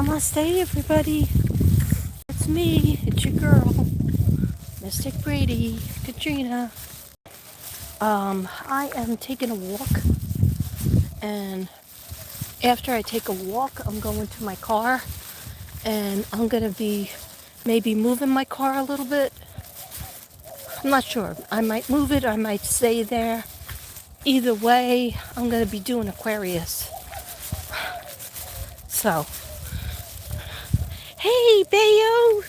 Namaste, everybody. It's me. It's your girl, Mystic Brady, Katrina. I am taking a walk, and after I take a walk, I'm going to my car, and I'm gonna be maybe moving my car a little bit. I'm not sure. I might move it. I might stay there. Either way, I'm gonna be doing Aquarius. So. Hey, Bayo!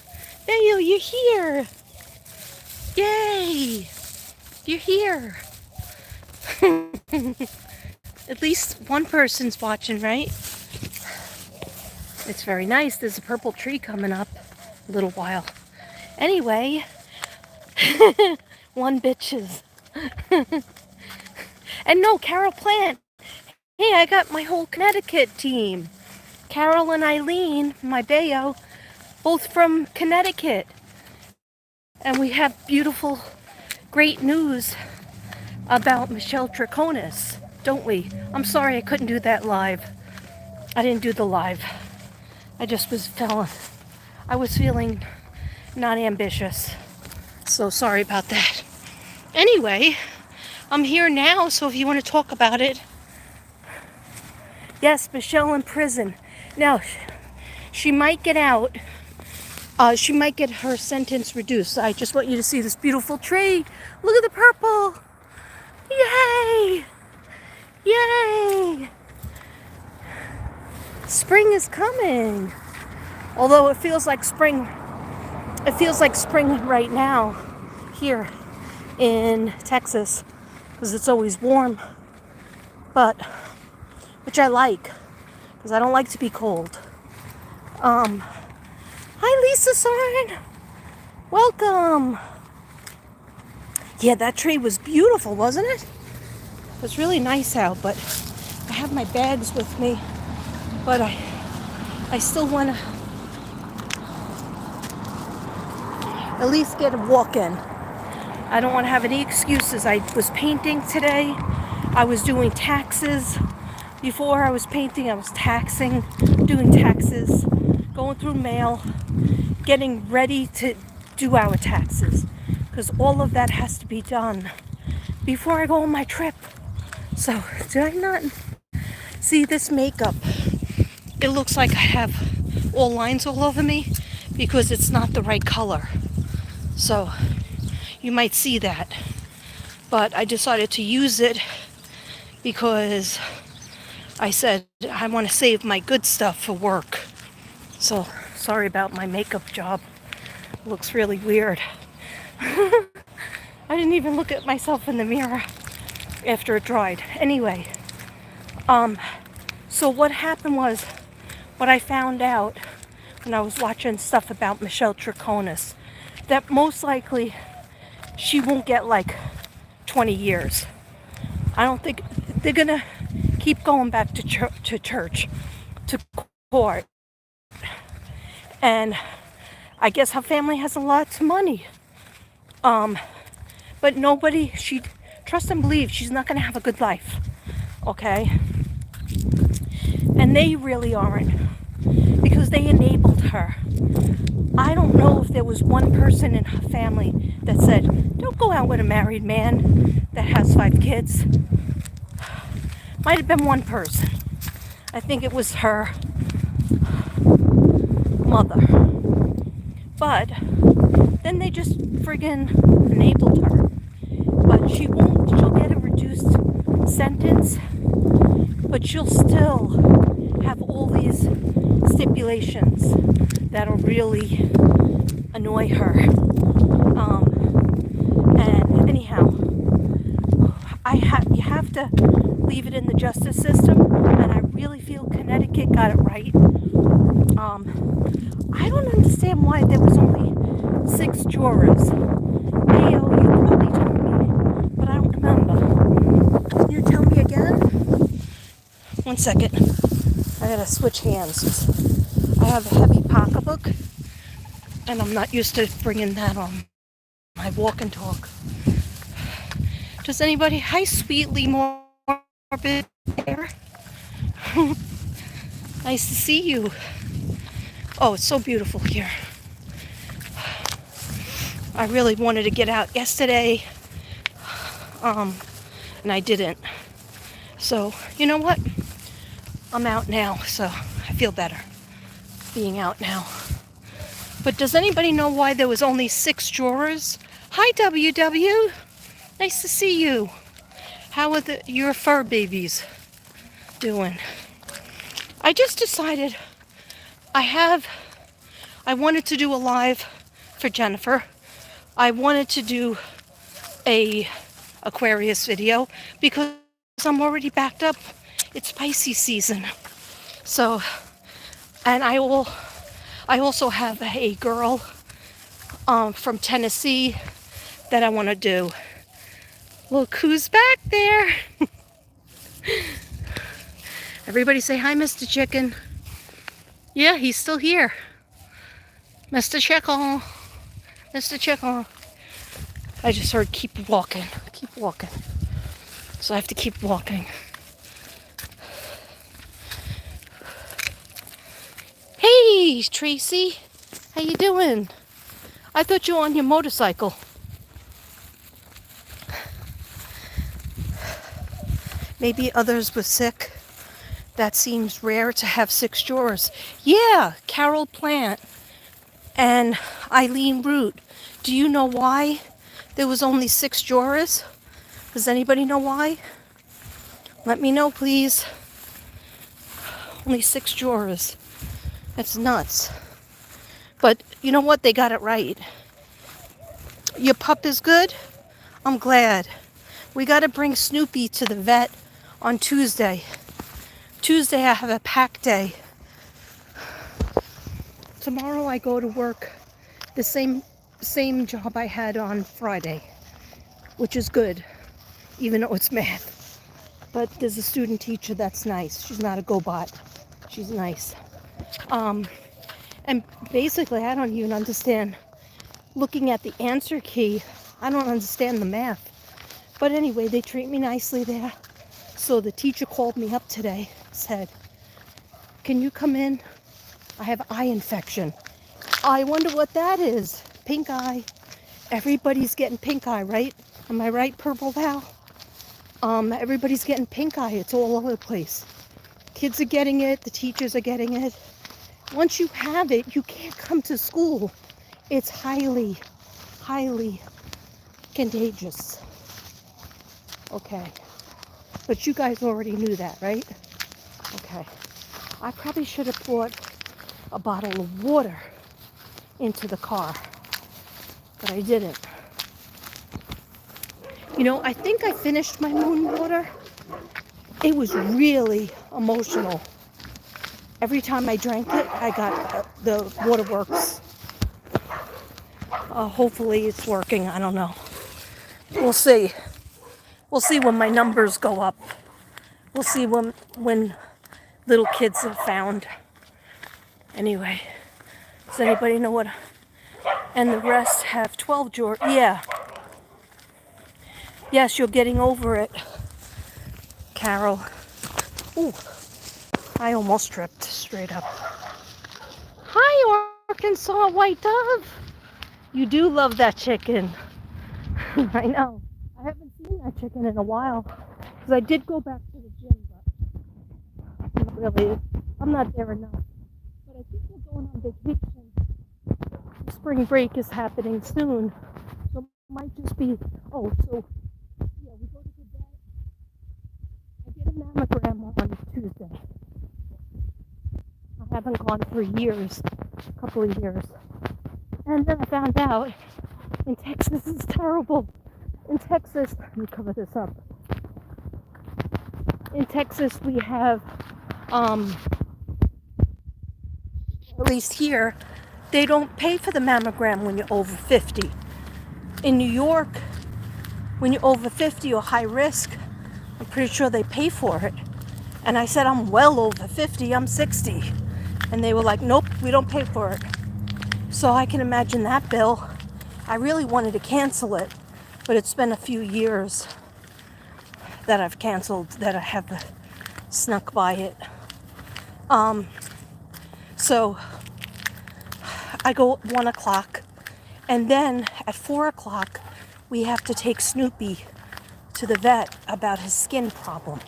Bayo, you're here! Yay! You're here! At least one person's watching, right? It's very nice. There's a purple tree coming up a little while. Anyway, one bitches. And no, Carol Plant. Hey, I got my whole Connecticut team. Carol and Eileen, my Bayo, both from Connecticut. And we have beautiful, great news about Michelle Triconis, don't we? I'm sorry I couldn't do that live. I didn't do the live. I just was feeling not ambitious. So sorry about that. Anyway, I'm here now, so if you want to talk about it. Yes, Michelle in prison. Now, she might get out. She might get her sentence reduced. I just want you to see this beautiful tree. Look at the purple. Yay! Yay! Spring is coming. Although it feels like spring. It feels like spring right now here in Texas because it's always warm. But which I like because I don't like to be cold. Hi, Lisa Sarn. Welcome. Yeah, that tree was beautiful, wasn't it? It was really nice out, but I have my bags with me. But I still want to at least get a walk in. I don't want to have any excuses. I was painting today. I was doing taxes. Before I was painting, I was doing taxes, going through mail, getting ready to do our taxes. Because all of that has to be done before I go on my trip. So, did I not see this makeup? It looks like I have all lines all over me because it's not the right color. So, you might see that. But I decided to use it because I said I want to save my good stuff for work. So, sorry about my makeup job. It looks really weird. I didn't even look at myself in the mirror after it dried. Anyway, so what happened was, what I found out when I was watching stuff about Michelle Triconis, that most likely she won't get like 20 years. I don't think they're gonna keep going back to church, to court. And I guess her family has a lot of money. But nobody, she trust and believe she's not going to have a good life. Okay? And they really aren't. Because they enabled her. I don't know if there was one person in her family that said, don't go out with a married man that has 5 kids. Might have been one person. I think it was her mother. But then they just friggin' enabled her. But she'll get a reduced sentence, but she'll still have all these stipulations that'll really annoy her. And anyhow, you have to leave it in the justice system, and I really feel Connecticut got it right. I don't understand why there was only 6 jurors. Hey, you probably told me, but I don't remember. Can you tell me again? One second. I gotta switch hands. I have a heavy pocketbook, and I'm not used to bringing that on my walk and talk. Does anybody? Hi, sweetly morbid. Nice to see you. Oh, it's so beautiful here. I really wanted to get out yesterday, and I didn't. So, you know what? I'm out now, so I feel better being out now. But does anybody know why there was only 6 drawers? Hi, WW. Nice to see you. How are your fur babies doing? I just decided I wanted to do a live for Jennifer. I wanted to do a Aquarius video because I'm already backed up. It's Pisces season. So, and I also have a girl from Tennessee that I want to do. Look who's back there. Everybody say hi, Mr. Chicken. Yeah, he's still here. Mr. Chicken. Mr. Chicken. I just heard keep walking. Keep walking. So I have to keep walking. Hey, Tracy. How you doing? I thought you were on your motorcycle. Maybe others were sick. That seems rare to have 6 drawers. Yeah, Carol Plant and Eileen Root. Do you know why there was only 6 drawers? Does anybody know why? Let me know, please. Only 6 drawers. That's nuts. But you know what? They got it right. Your pup is good? I'm glad. We got to bring Snoopy to the vet on Tuesday. Tuesday I have a pack day. Tomorrow I go to work the same job I had on Friday, which is good, even though it's math. But there's a student teacher that's nice. She's not a GoBot. She's nice. And basically I don't even understand. Looking at the answer key, I don't understand the math. But anyway, they treat me nicely there. So the teacher called me up today, said, "Can you come in? I have eye infection." I wonder what that is. Pink eye. Everybody's getting pink eye, right? Am I right, Purple Val? Everybody's getting pink eye. It's all over the place. Kids are getting it. The teachers are getting it. Once you have it, you can't come to school. It's highly, highly contagious. Okay. But you guys already knew that, right? Okay. I probably should have brought a bottle of water into the car, but I didn't. You know, I think I finished my moon water. It was really emotional. Every time I drank it, I got the waterworks. Hopefully it's working. I don't know. We'll see. We'll see when my numbers go up. We'll see when little kids are found. Anyway, does anybody know what? And the rest have 12 drawers. Yeah. Yes, you're getting over it, Carol. Ooh, I almost tripped straight up. Hi, Arkansas White Dove. You do love that chicken. I know. I haven't seen that chicken in a while. Because I did go back to the gym, but not really. I'm not there enough. But I think we're going on vacation. Spring break is happening soon. So it might just be, so yeah, we go to the vet. I get a mammogram on Tuesday. I haven't gone for years, a couple of years. And then I found out in Texas is terrible. In Texas, let me cover this up. In Texas, we have, at least here, they don't pay for the mammogram when you're over 50. In New York, when you're over 50 or high risk, I'm pretty sure they pay for it. And I said, I'm well over 50, I'm 60. And they were like, nope, we don't pay for it. So I can imagine that bill. I really wanted to cancel it, but it's been a few years that I've canceled, that I have snuck by it. So I go at 1 o'clock. And then at 4 o'clock, we have to take Snoopy to the vet about his skin problem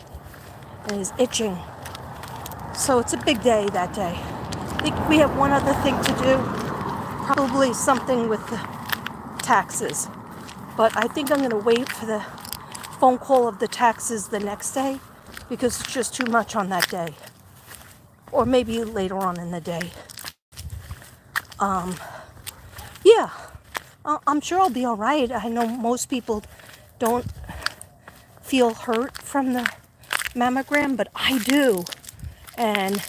and his itching. So it's a big day that day. I think we have one other thing to do, probably something with the taxes. But I think I'm going to wait for the phone call of the taxes the next day because it's just too much on that day. Or maybe later on in the day. Yeah, I'm sure I'll be all right. I know most people don't feel hurt from the mammogram, but I do. And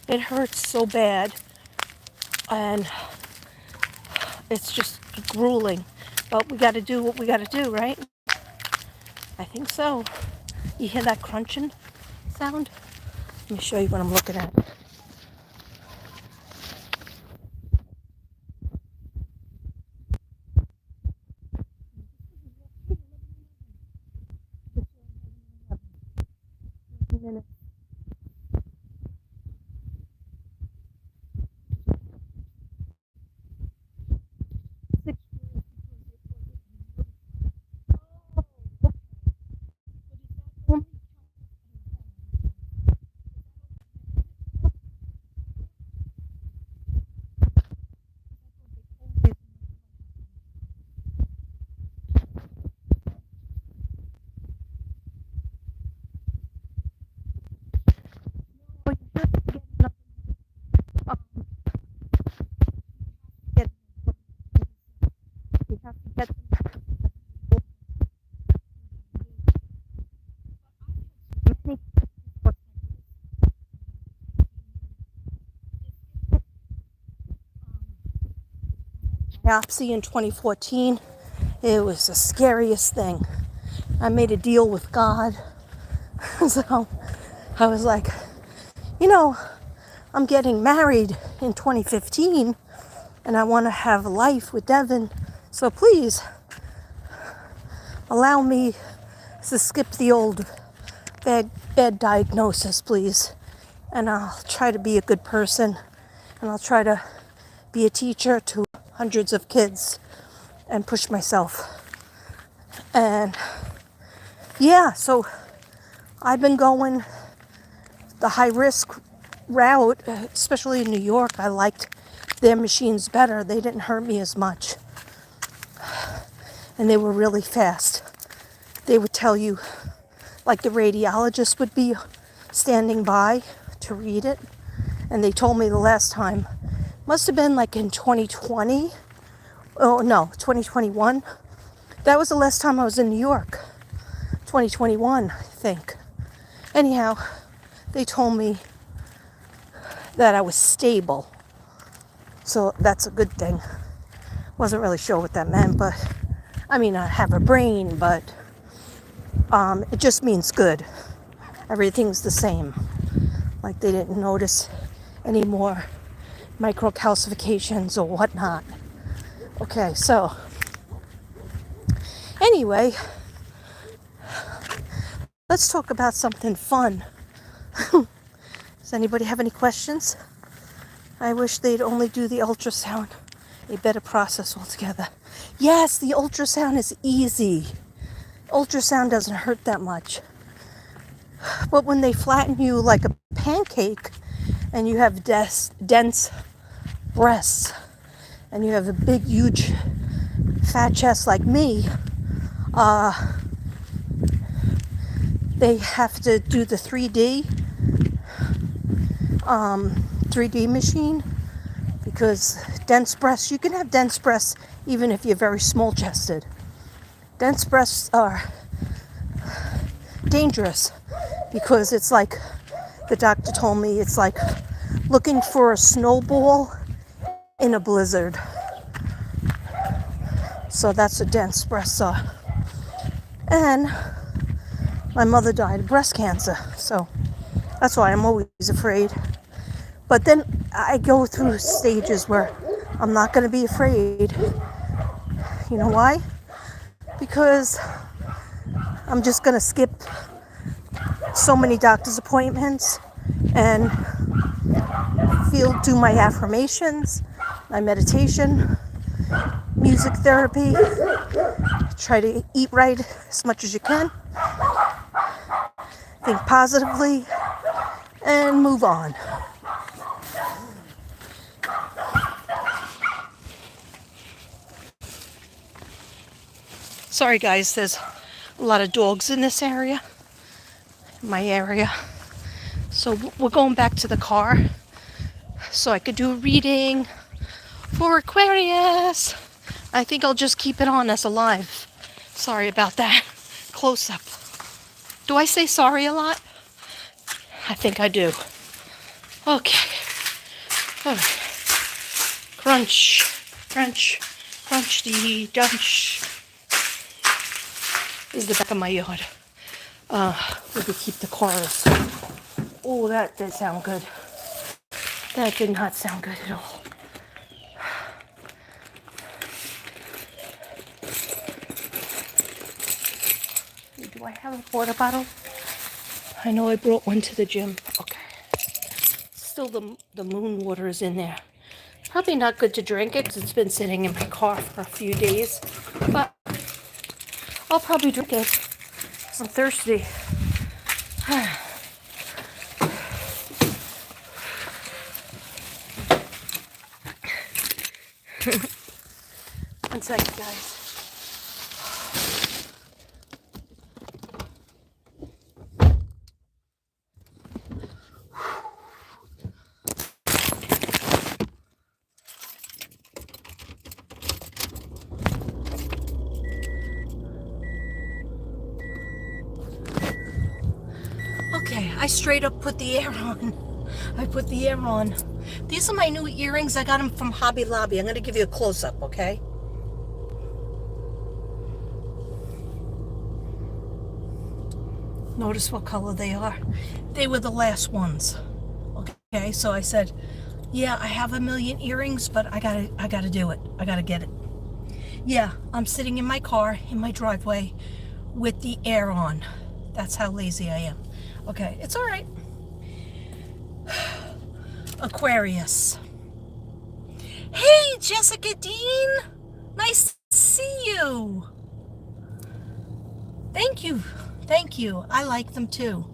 it hurts so bad. And it's just grueling. But we got to do what we got to do, right? I think so. You hear that crunching sound? Let me show you what I'm looking at. Biopsy in 2014. It was the scariest thing. I made a deal with God. So I was like, I'm getting married in 2015 and I want to have a life with Devin. So please allow me to skip the old bad diagnosis, please. And I'll try to be a good person and I'll try to be a teacher to hundreds of kids and push myself. And yeah, so I've been going the high risk route, especially in New York. I liked their machines better. They didn't hurt me as much. And they were really fast. They would tell you, like the radiologist would be standing by to read it. And they told me the last time, must have been like in 2020. Oh no, 2021. That was the last time I was in New York. 2021, I think. Anyhow, they told me that I was stable. So that's a good thing. Wasn't really sure what that meant, but I mean, I have a brain, but it just means good. Everything's the same. Like they didn't notice any more microcalcifications or whatnot. Okay, so anyway, let's talk about something fun. Does anybody have any questions? I wish they'd only do the ultrasound. A better process altogether. Yes, the ultrasound is easy. Ultrasound doesn't hurt that much. But when they flatten you like a pancake and you have dense breasts and you have a big, huge, fat chest like me, they have to do the 3D machine because dense breasts, you can have dense breasts even if you're very small chested. Dense breasts are dangerous because it's like, the doctor told me, it's like looking for a snowball in a blizzard. So that's what dense breasts are. And my mother died of breast cancer, so that's why I'm always afraid. But then I go through stages where I'm not going to be afraid. You know why? Because I'm just going to skip so many doctor's appointments and do my affirmations my meditation, music therapy, try to eat right as much as you can, think positively, and move on. Sorry guys, there's a lot of dogs in this area, my area. So we're going back to the car so I could do a reading for Aquarius. I think I'll just keep it on as a live. Sorry about that. Close up. Do I say sorry a lot? I think I do. Okay. All right. Crunch, crunch, crunch the dunch. This is the back of my yard. Where we keep the cars. Oh, that did sound good. That did not sound good at all. Do I have a water bottle? I know I brought one to the gym. Okay. Still the moon water is in there. Probably not good to drink it because it's been sitting in my car for a few days. But I'll probably drink it. I'm thirsty. One second, guys. Okay, I straight up put the air on. I put the air on. These are my new earrings. I got them from Hobby Lobby. I'm going to give you a close-up, okay? Notice what color they are. They were the last ones. Okay, so I said, yeah, I have a million earrings, but I gotta do it. I gotta get it. Yeah, I'm sitting in my car, in my driveway, with the air on. That's how lazy I am. Okay, it's all right. Aquarius. Hey, Jessica Dean. Nice to see you. Thank you. Thank you. I like them too.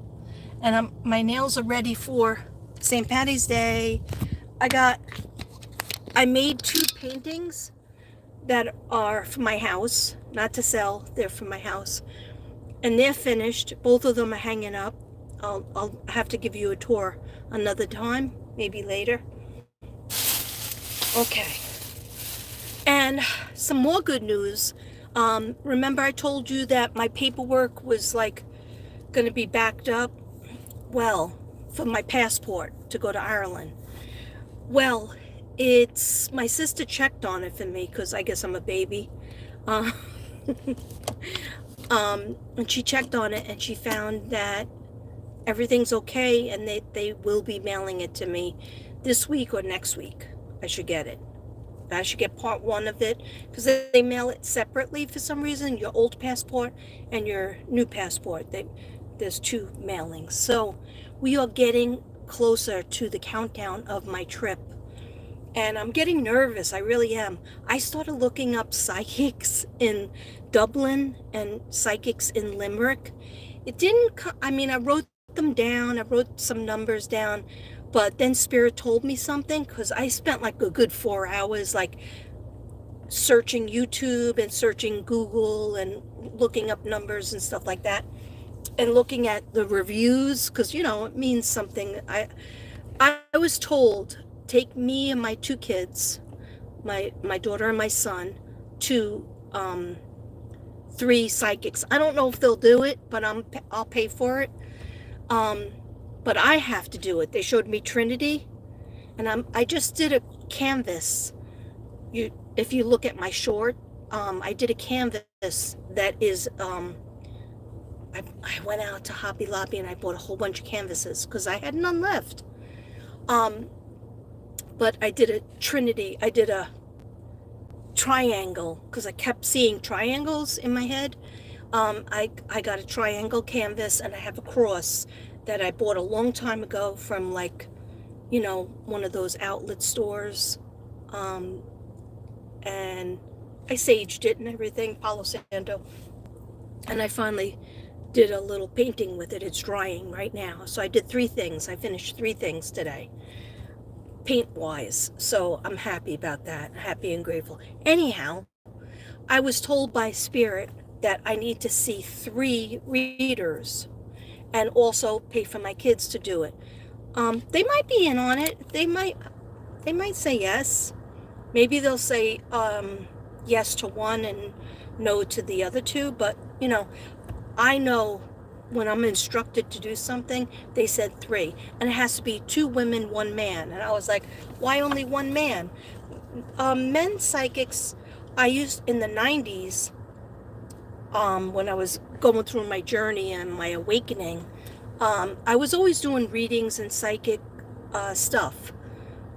And my nails are ready for St. Patty's Day. I made 2 paintings that are for my house, not to sell. They're for my house. And they're finished. Both of them are hanging up. I'll have to give you a tour another time, maybe later. Okay. And some more good news. Remember I told you that my paperwork was like going to be backed up? Well, for my passport to go to Ireland. Well, my sister checked on it for me because I guess I'm a baby. And she checked on it and she found that everything's okay and they will be mailing it to me this week or next week. I should get it. I should get part 1 of it because they mail it separately for some reason, your old passport and your new passport. There's 2 mailings. So we are getting closer to the countdown of my trip. And I'm getting nervous. I really am. I started looking up psychics in Dublin and psychics in Limerick. It didn't, I wrote them down. I wrote some numbers down. But then Spirit told me something because I spent like a good 4 hours like searching YouTube and searching Google and looking up numbers and stuff like that. And looking at the reviews because, it means something. I was told, take me and my 2 kids, my daughter and my son, to 3 psychics. I don't know if they'll do it, but I'll pay for it. But I have to do it. They showed me Trinity, and I just did a canvas. If you look at my short, I did a canvas that is. I went out to Hobby Lobby and I bought a whole bunch of canvases because I had none left. But I did a Trinity. I did a triangle because I kept seeing triangles in my head. I got a triangle canvas and I have a cross that I bought a long time ago from one of those outlet stores. and I saged it and everything, Palo Santo, and I finally did a little painting with it. It's drying right now. So I did 3 things. I finished 3 things today, paint-wise. So I'm happy about that, happy and grateful. Anyhow, I was told by Spirit that I need to see 3 readers and also pay for my kids to do it. They might be in on it. They might say yes. Maybe they'll say yes to one and no to the other 2. But, you know, I know when I'm instructed to do something, they said 3. And it has to be 2 women, 1 man. And I was like, why only 1 man? Men psychics, I used in the 90s, when I was going through my journey and my awakening, I was always doing readings and psychic stuff.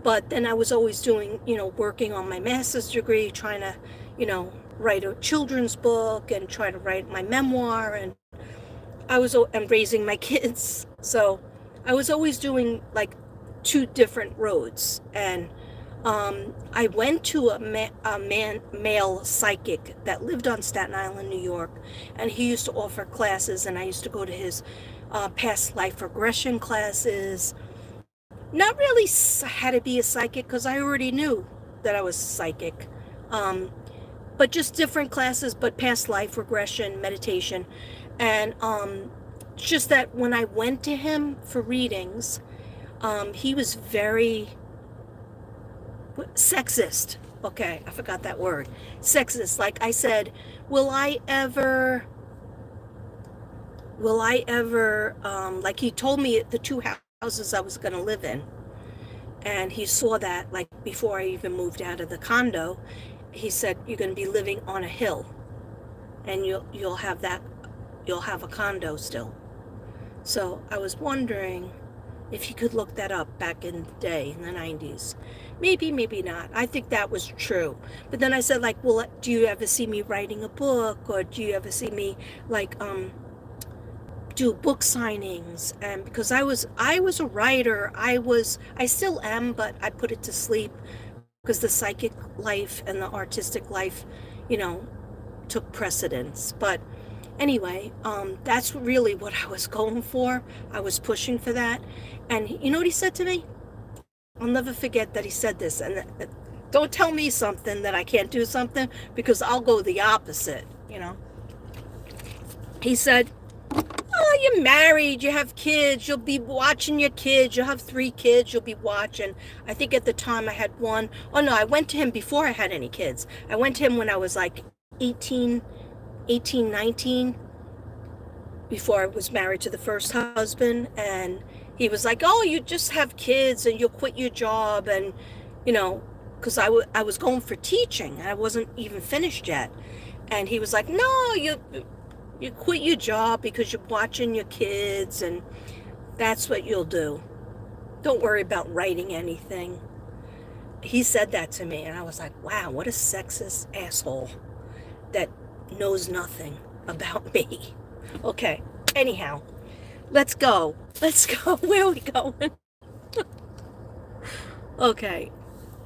But then I was always doing, you know, working on my master's degree, trying to, you know, write a children's book and try to write my memoir, and and raising my kids. So I was always doing like 2 different roads. And I went to a male psychic that lived on Staten Island, New York, and he used to offer classes, and I used to go to his past life regression classes. Not really how to be a psychic, because I already knew that I was psychic, but just different classes, but past life regression, meditation. And just that when I went to him for readings, he was very sexist. Okay, I forgot that word. Sexist. Like I said, will I ever, like he told me the 2 houses I was going to live in. And he saw that like before I even moved out of the condo. He said, you're going to be living on a hill, and you'll have a condo still. So I was wondering if he could look that up back in the day, in the 90s. Maybe, maybe not. I think that was true. But then I said, like, well, do you ever see me writing a book? Or do you ever see me, like, do book signings? And because I was a writer, I still am, but I put it to sleep because the psychic life and the artistic life, you know, took precedence. But anyway, that's really what I was going for. I was pushing for that. And you know what he said to me? I'll never forget that he said this. And don't tell me something that I can't do something, because I'll go the opposite, you know. He said, oh, you're married, you have kids, you'll be watching your kids, you'll have 3 kids, you'll be watching. I think at the time I had 1. Oh no, I went to him before I had any kids. I went to him when I was like 18, 19, before I was married to the first husband. And he was like, oh, you just have kids and you'll quit your job. And, you know, because I was going for teaching. I wasn't even finished yet. And he was like, no, you quit your job because you're watching your kids, and that's what you'll do. Don't worry about writing anything. He said that to me, and I was like, wow, what a sexist asshole that knows nothing about me. Okay, anyhow, let's go. Where are we going? Okay,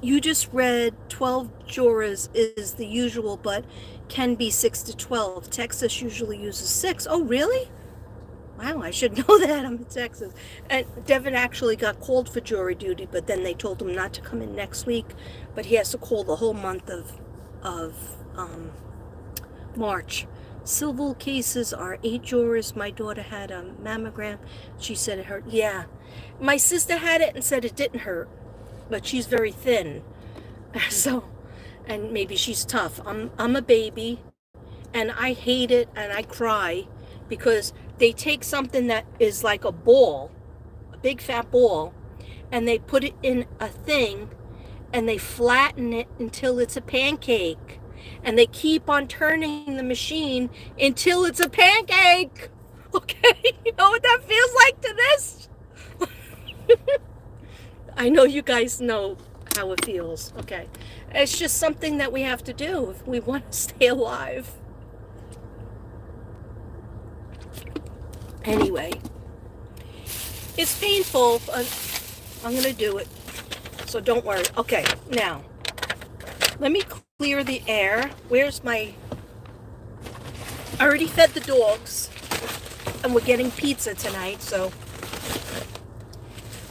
you just read 12 jurors is the usual, but can be 6 to 12. Texas usually uses 6. Oh, really? Wow, I should know that. I'm in Texas. And Devin actually got called for jury duty, but then they told him not to come in next week. But he has to call the whole month of March. Civil cases are 8 jurors. My daughter had a mammogram. She said it hurt. Yeah. My sister had it and said it didn't hurt, but she's very thin. So, and maybe she's tough. I'm a baby, and I hate it, and I cry because they take something that is like a ball, a big fat ball, and they put it in a thing, and they flatten it until it's a pancake, and they keep on turning the machine until it's a pancake. Okay, you know what that feels like to this? I know you guys know how it feels. Okay, it's just something that we have to do if we want to stay alive. Anyway, it's painful, but I'm gonna do it, so don't worry. Okay, now Let me clear the air. Where's my... I already fed the dogs, and we're getting pizza tonight, so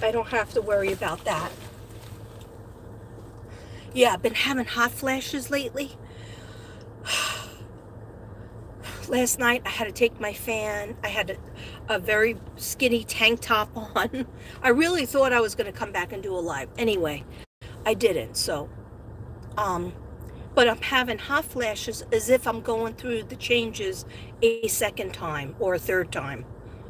I don't have to worry about that. Yeah, I've been having hot flashes lately. Last night I had to take my fan. I had a very skinny tank top on. I really thought I was going to come back and do a live. Anyway, I didn't. So, but I'm having hot flashes as if I'm going through the changes a second time or a third time.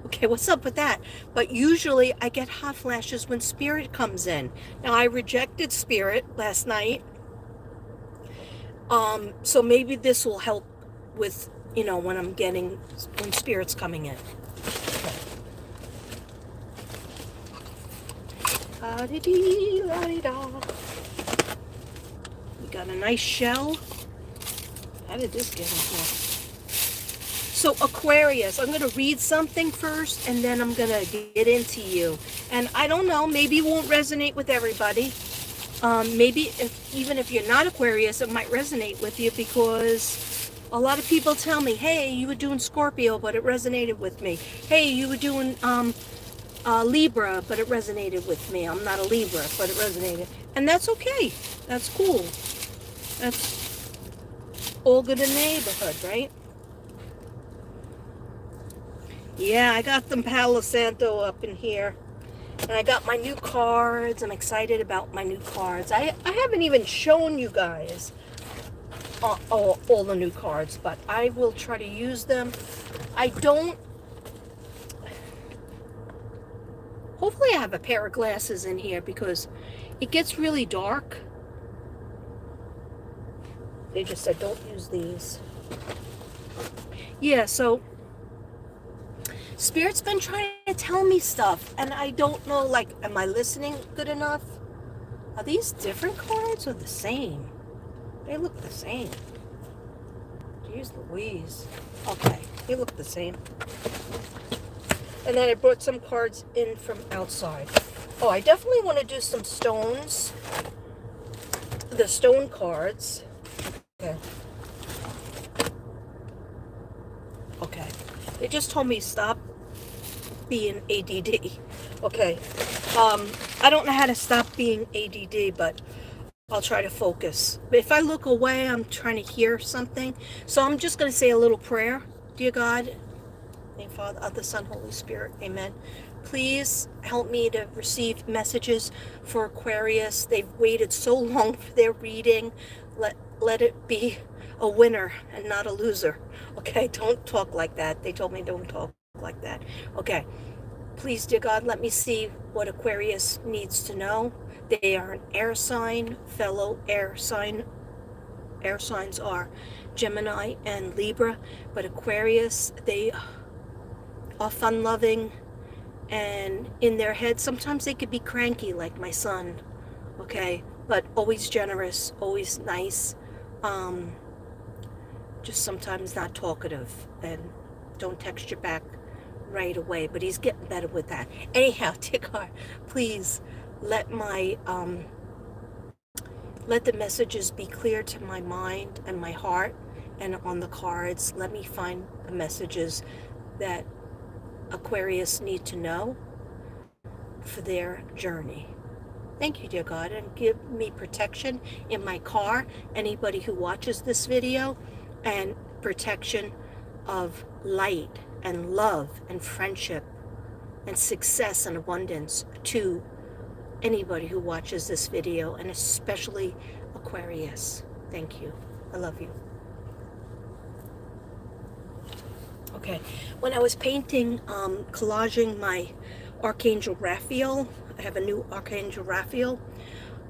Okay, what's up with that? But usually I get hot flashes when spirit comes in. Now I rejected spirit last night. So maybe this will help with, you know, when spirit's coming in. Okay. La-di-dee-la-di-da. We got a nice shell. How did this get in here? So Aquarius, I'm going to read something first, and then I'm going to get into you. And I don't know, maybe it won't resonate with everybody. Maybe even if you're not Aquarius, it might resonate with you, because a lot of people tell me, hey, you were doing Scorpio, but it resonated with me. Hey, you were doing Libra, but it resonated with me. I'm not a Libra, but it resonated. And that's okay. That's cool. That's all good in the neighborhood, right? Yeah, I got them Palo Santo up in here. And I got my new cards. I'm excited about my new cards. I haven't even shown you guys all the new cards, but I will try to use them. Hopefully I have a pair of glasses in here, because it gets really dark. They just said don't use these. Yeah, so Spirit's been trying to tell me stuff, and I don't know, like, am I listening good enough? Are these different cards or the same? They look the same. Jeez Louise. Okay, they look the same. And then I brought some cards in from outside. Oh, I definitely want to do some stones. The stone cards. Okay. Okay. They just told me stop being ADD. Okay. I don't know how to stop being ADD, but I'll try to focus. But if I look away, I'm trying to hear something. So I'm just going to say a little prayer. Dear God, name Father, of the Son, Holy Spirit. Amen. Please help me to receive messages for Aquarius. They've waited so long for their reading. Let it be a winner and not a loser. Okay, don't talk like that. They told me don't talk like that. Okay, please, dear God, let me see what Aquarius needs to know. They are an air sign. Fellow air signs are Gemini and Libra, but Aquarius, they are fun-loving, and in their head sometimes they could be cranky, like my son. Okay, but always generous, always nice. Just sometimes not talkative, and don't text you back right away, but he's getting better with that. Anyhow, dear God, please let the messages be clear to my mind and my heart, and on the cards, let me find the messages that Aquarius need to know for their journey. Thank you, dear God, and give me protection in my car, anybody who watches this video, and protection of light and love and friendship and success and abundance to anybody who watches this video, and especially Aquarius. Thank you. I love you. Okay, when I was painting, collaging my Archangel Raphael, I have a new Archangel Raphael,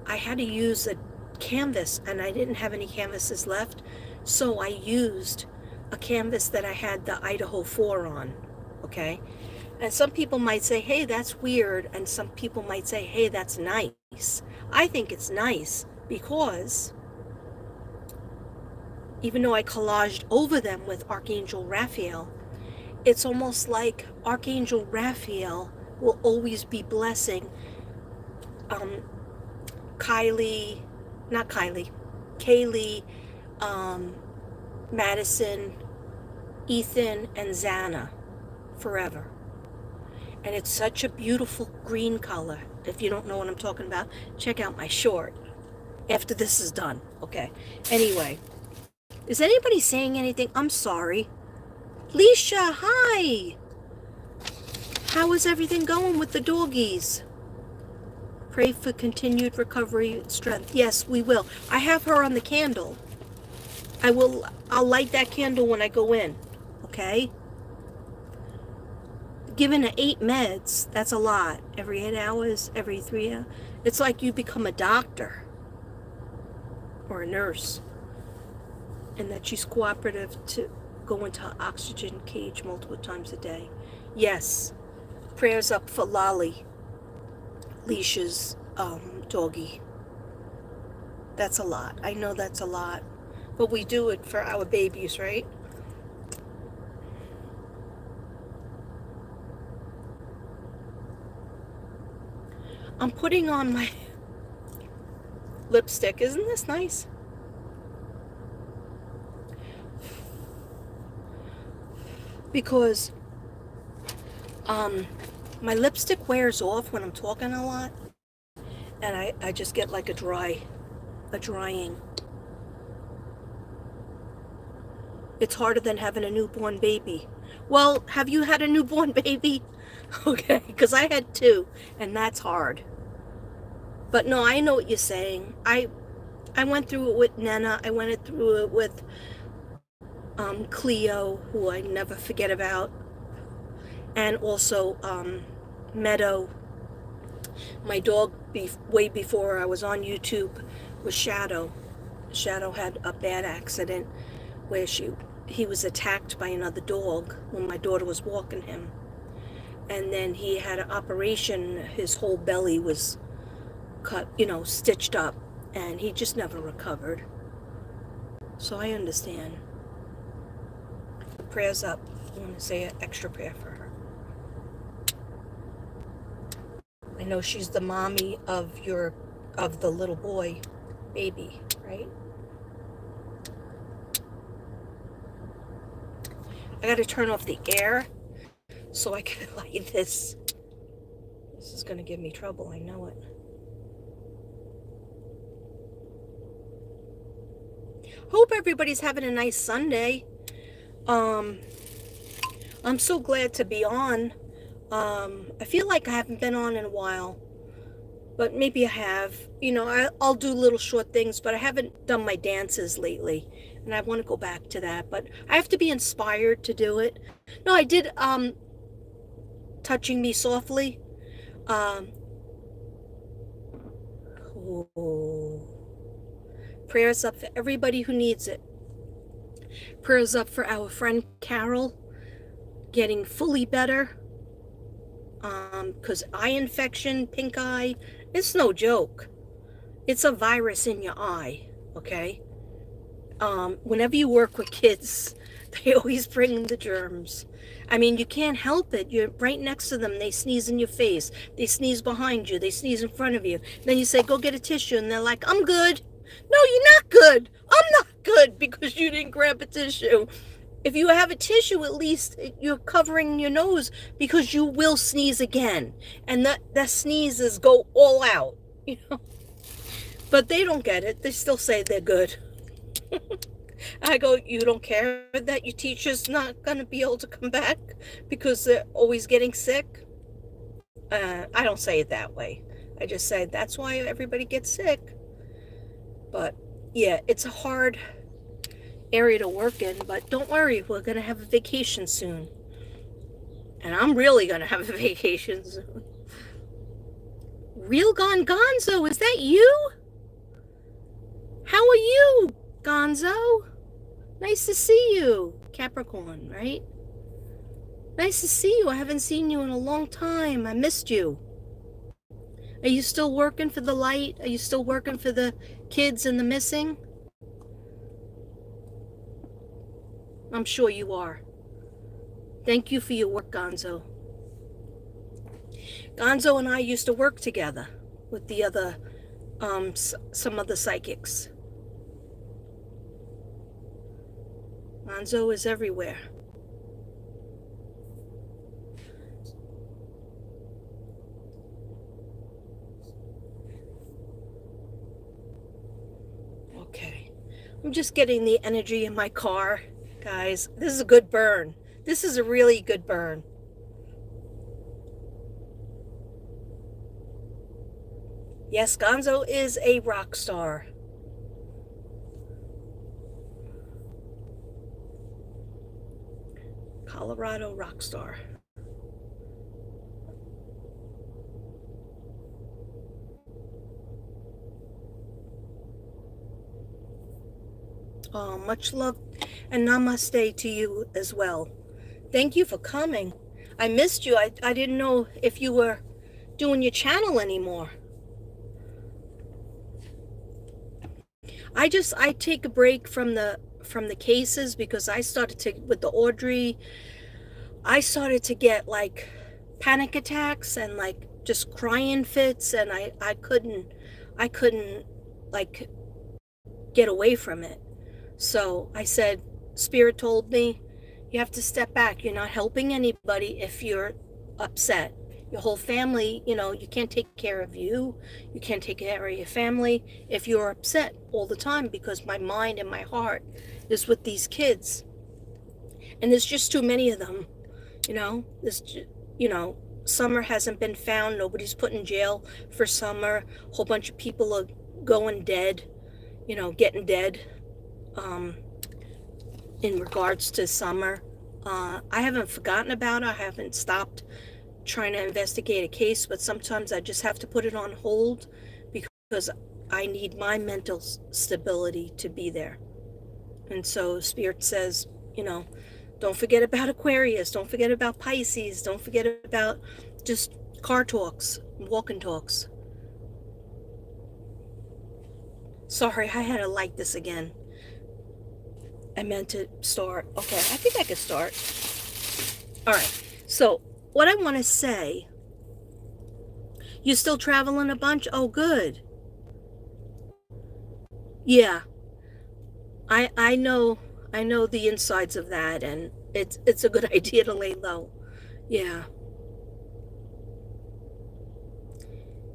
I had to use a canvas, and I didn't have any canvases left, so I used a canvas that I had the Idaho 4 on, okay? And some people might say, hey, that's weird, and some people might say, hey, that's nice. I think it's nice because even though I collaged over them with Archangel Raphael, it's almost like Archangel Raphael will always be blessing Kaylee, Madison, Ethan, and Xana forever. And it's such a beautiful green color. If you don't know what I'm talking about, check out my short after this is done. Okay. Anyway, is anybody saying anything? I'm sorry. Leisha, hi. How is everything going with the doggies? Pray for continued recovery and strength. Yes, we will. I have her on the candle. I'll light that candle when I go in. Okay? Given 8 meds, that's a lot. Every 8 hours, every 3 hours. It's like you become a doctor or a nurse. And that she's cooperative to go into an oxygen cage multiple times a day. Yes. Prayers up for Lolly, Leisha's doggy. That's a lot. I know that's a lot. But we do it for our babies, right? I'm putting on my lipstick. Isn't this nice? Because my lipstick wears off when I'm talking a lot, and I just get like a drying. It's harder than having a newborn baby. Well, have you had a newborn baby? Okay, because I had 2, and that's hard. But no, I know what you're saying. I went through it with Nana. I went through it with Cleo, who I never forget about, and also Meadow. My dog, way before I was on YouTube, was Shadow. Shadow had a bad accident where he was attacked by another dog when my daughter was walking him. And then he had an operation. His whole belly was cut, stitched up, and he just never recovered. So I understand. Prayers up. I want to say an extra prayer for her. I know she's the mommy of the little boy, baby, right? I got to turn off the air so I can light this. This is going to give me trouble. I know it. Hope everybody's having a nice Sunday. I'm so glad to be on. I feel like I haven't been on in a while, but maybe I have. I'll do little short things, but I haven't done my dances lately, and I want to go back to that, but I have to be inspired to do it. No, I did Touching Me Softly. Prayers up for everybody who needs it. Prayers up for our friend Carol getting fully better. Because eye infection, pink eye, it's no joke. It's a virus in your eye, okay? Whenever you work with kids, they always bring the germs. I mean, you can't help it. You're right next to them. They sneeze in your face. They sneeze behind you. They sneeze in front of you. Then you say, go get a tissue. And they're like, I'm good. No, you're not good. I'm not good because you didn't grab a tissue. If you have a tissue, at least you're covering your nose because you will sneeze again. And that sneezes go all out, But they don't get it. They still say they're good. I go, you don't care that your teacher's not going to be able to come back because they're always getting sick? I don't say it that way. I just say that's why everybody gets sick. But yeah, it's a hard area to work in, but don't worry, we're going to have a vacation soon. And I'm really going to have a vacation soon. Real Gone Gonzo, is that you? How are you, Gonzo? Nice to see you. Capricorn, right? Nice to see you. I haven't seen you in a long time. I missed you. Are you still working for the light? Are you still working for the kids and the missing? I'm sure you are. Thank you for your work, Gonzo. Gonzo and I used to work together with the other, some other psychics. Gonzo is everywhere. Okay. I'm just getting the energy in my car, guys. This is a good burn. This is a really good burn. Yes, Gonzo is a rock star. Colorado rock star. Oh, much love and namaste to you as well. Thank you for coming. I missed you. I didn't know if you were doing your channel anymore. I take a break from the cases because I started to, with the Audrey, I started to get like panic attacks and like just crying fits, and I couldn't like get away from it. So I said, Spirit told me, you have to step back. You're not helping anybody if you're upset. Your whole family, you can't take care of you. You can't take care of your family if you're upset all the time, because my mind and my heart is with these kids. And there's just too many of them, Summer hasn't been found. Nobody's put in jail for Summer. A whole bunch of people are going dead, getting dead. In regards to Summer, I haven't forgotten about her. I haven't stopped trying to investigate a case, but sometimes I just have to put it on hold because I need my mental stability to be there. And so Spirit says, don't forget about Aquarius, don't forget about Pisces, don't forget about just car talks, walking talks. Sorry, I had to like this again. I meant to start. Okay, I think I could start. All right, so what I want to say, you still traveling a bunch? Oh, good. Yeah, I know the insides of that, and it's a good idea to lay low. Yeah,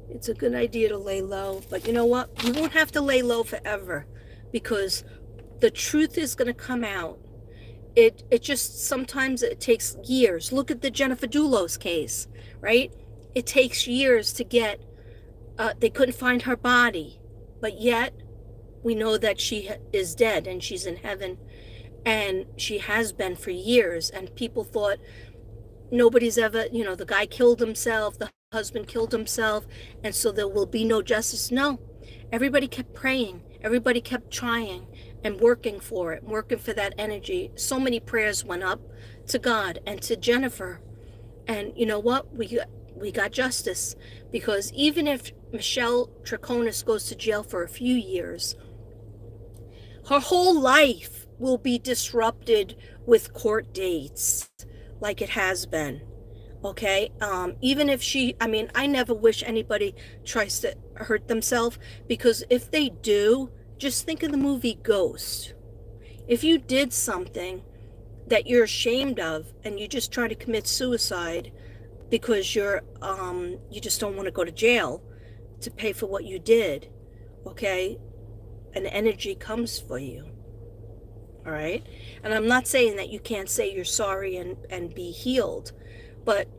it's a good idea to lay low, but you know what? You won't have to lay low forever, because the truth is going to come out. It just, sometimes it takes years. Look at the Jennifer Dulos case, right? It takes years to get, they couldn't find her body, but yet we know that she is dead and she's in heaven, and she has been for years. And people thought nobody's ever, the guy killed himself, the husband killed himself, and so there will be no justice. No, everybody kept praying, everybody kept trying and working for it, working for that energy. So many prayers went up to God and to Jennifer, and you know what? We got justice, because even if Michelle Triconis goes to jail for a few years, her whole life will be disrupted with court dates like it has been. Okay, even if I never wish anybody tries to hurt themselves, because if they do, just think of the movie Ghost. If you did something that you're ashamed of and you just try to commit suicide because you just don't want to go to jail to pay for what you did, okay, an energy comes for you. All right, and I'm not saying that you can't say you're sorry and be healed, but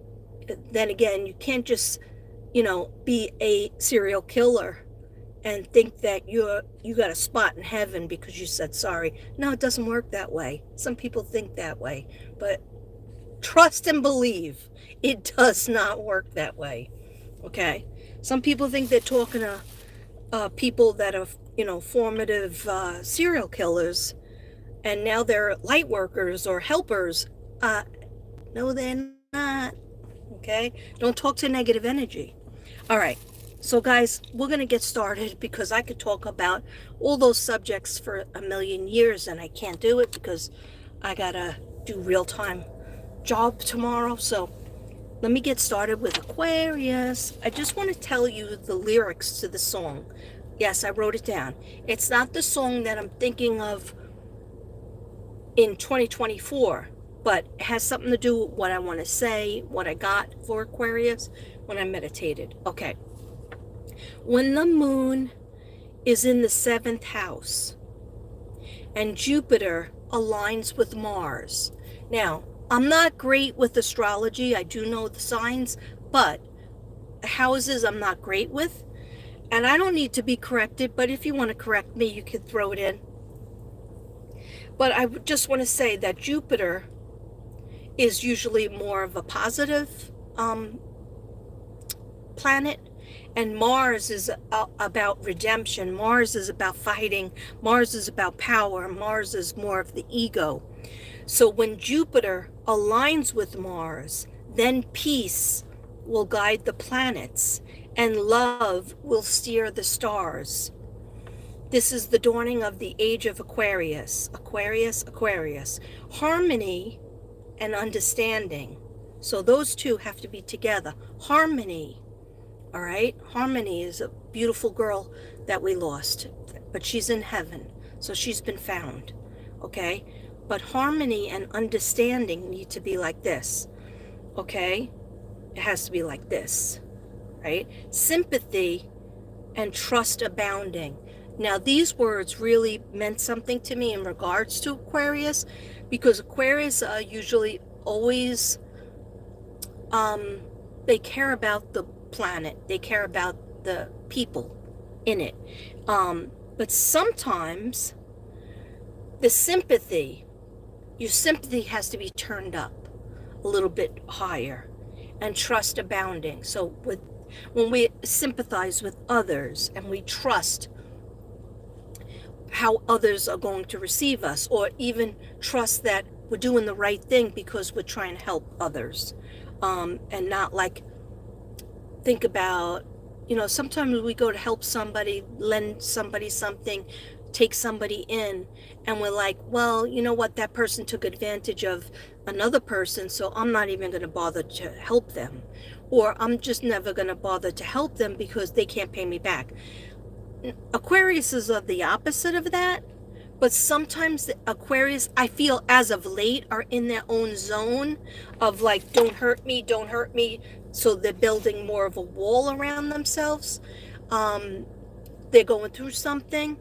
then again, you can't just be a serial killer and think that you got a spot in heaven because you said sorry. No, it doesn't work that way. Some people think that way, but trust and believe, it does not work that way. Okay, some people think they're talking to people that are formative serial killers, and now they're light workers or helpers. No, they're not. Okay, don't talk to negative energy. All right, so guys, we're going to get started, because I could talk about all those subjects for a million years, and I can't do it because I gotta do real-time job tomorrow. So let me get started with Aquarius. I just want to tell you the lyrics to the song. Yes, I wrote it down. It's not the song that I'm thinking of in 2024, but it has something to do with what I want to say, what I got for Aquarius when I meditated. Okay. When the moon is in the 7th house and Jupiter aligns with Mars. Now, I'm not great with astrology. I do know the signs, but houses I'm not great with. And I don't need to be corrected, but if you want to correct me, you can throw it in. But I just want to say that Jupiter is usually more of a positive planet, and Mars is about redemption. Mars is about fighting. Mars is about power. Mars is more of the ego. So when Jupiter aligns with Mars, then peace will guide the planets and love will steer the stars. This is the dawning of the age of Aquarius. Aquarius, Aquarius. Harmony and understanding. So those two have to be together. Harmony. All right? Harmony is a beautiful girl that we lost, but she's in heaven. So she's been found. Okay? But harmony and understanding need to be like this. Okay? It has to be like this. Right? Sympathy and trust abounding. Now, these words really meant something to me in regards to Aquarius, because Aquarius usually always, they care about the planet. They care about the people in it. But sometimes the sympathy, your sympathy has to be turned up a little bit higher, and trust abounding. So when we sympathize with others and we trust how others are going to receive us, or even trust that we're doing the right thing because we're trying to help others, and not like think about, sometimes we go to help somebody, lend somebody something, take somebody in, and we're like, well, you know what, that person took advantage of another person, so I'm not even going to bother to help them, or I'm just never going to bother to help them because they can't pay me back. Aquarius is the opposite of that, but sometimes the Aquarius, I feel as of late, are in their own zone of like, don't hurt me, so they're building more of a wall around themselves. They're going through something,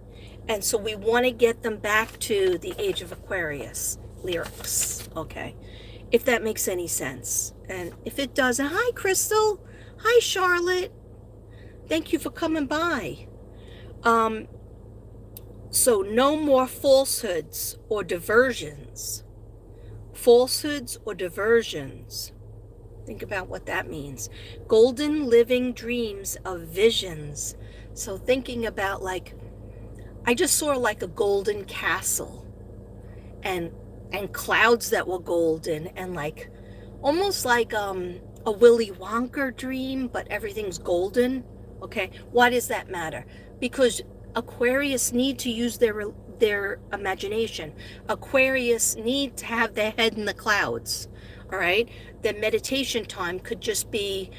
and so we want to get them back to the age of Aquarius lyrics, okay, if that makes any sense. And if it doesn't, hi Crystal, hi Charlotte, thank you for coming by. So no more falsehoods or diversions. Falsehoods or diversions. Think about what that means. Golden living dreams of visions. So thinking about, like, I just saw like a golden castle and clouds that were golden, and like almost like a Willy Wonka dream, but everything's golden. Okay, why does that matter? Because Aquarius need to use their imagination. Aquarius need to have their head in the clouds. All right, their meditation time could just be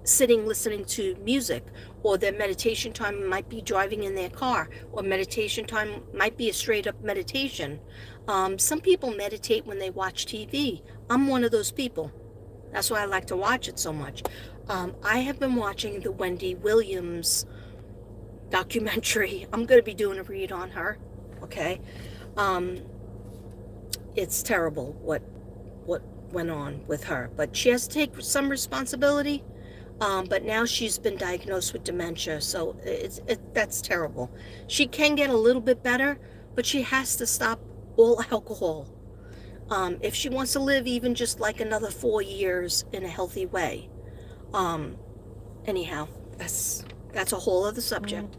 sitting listening to music, or their meditation time might be driving in their car, or meditation time might be a straight up meditation. Some people meditate when they watch TV. I'm one of those people. That's why I like to watch it so much. I have been watching the Wendy Williams documentary. I'm going to be doing a read on her. Okay. It's terrible what went on with her, but she has to take some responsibility. But now she's been diagnosed with dementia, so that's terrible. She can get a little bit better, but she has to stop all alcohol if she wants to live even just like another 4 years in a healthy way. Anyhow, that's a whole other subject.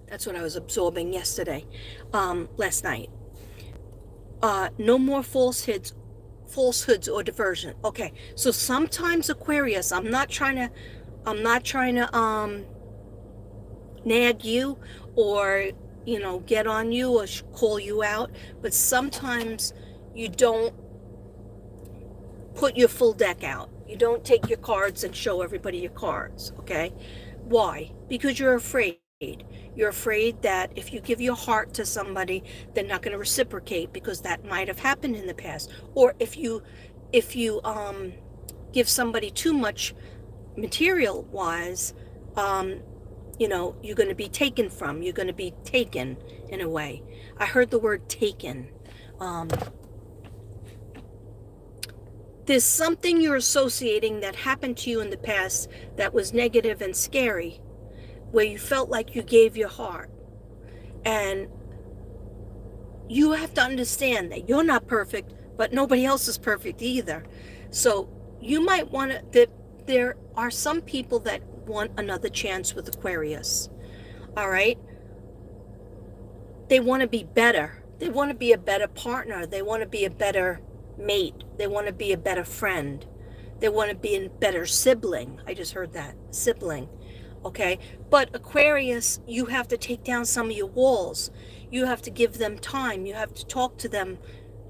That's what I was absorbing last night. No more falsehoods or diversion. Okay, so sometimes Aquarius, I'm not trying to nag you or get on you or call you out, but sometimes you don't put your full deck out. You don't take your cards and show everybody your cards. Okay, why? Because you're afraid. You're afraid that if you give your heart to somebody, they're not going to reciprocate, because that might have happened in the past. Or if you give somebody too much material wise, you know, you're going to be taken from. You're going to be taken in a way. I heard the word taken. There's something you're associating that happened to you in the past that was negative and scary, where you felt like you gave your heart. And you have to understand that you're not perfect, but nobody else is perfect either. So you might want to, there are some people that want another chance with Aquarius. All right? They want to be better. They want to be a better partner. They want to be a better mate. They want to be a better friend. They want to be a better sibling. I just heard that. Sibling. Okay? But Aquarius, you have to take down some of your walls. You have to give them time. You have to talk to them,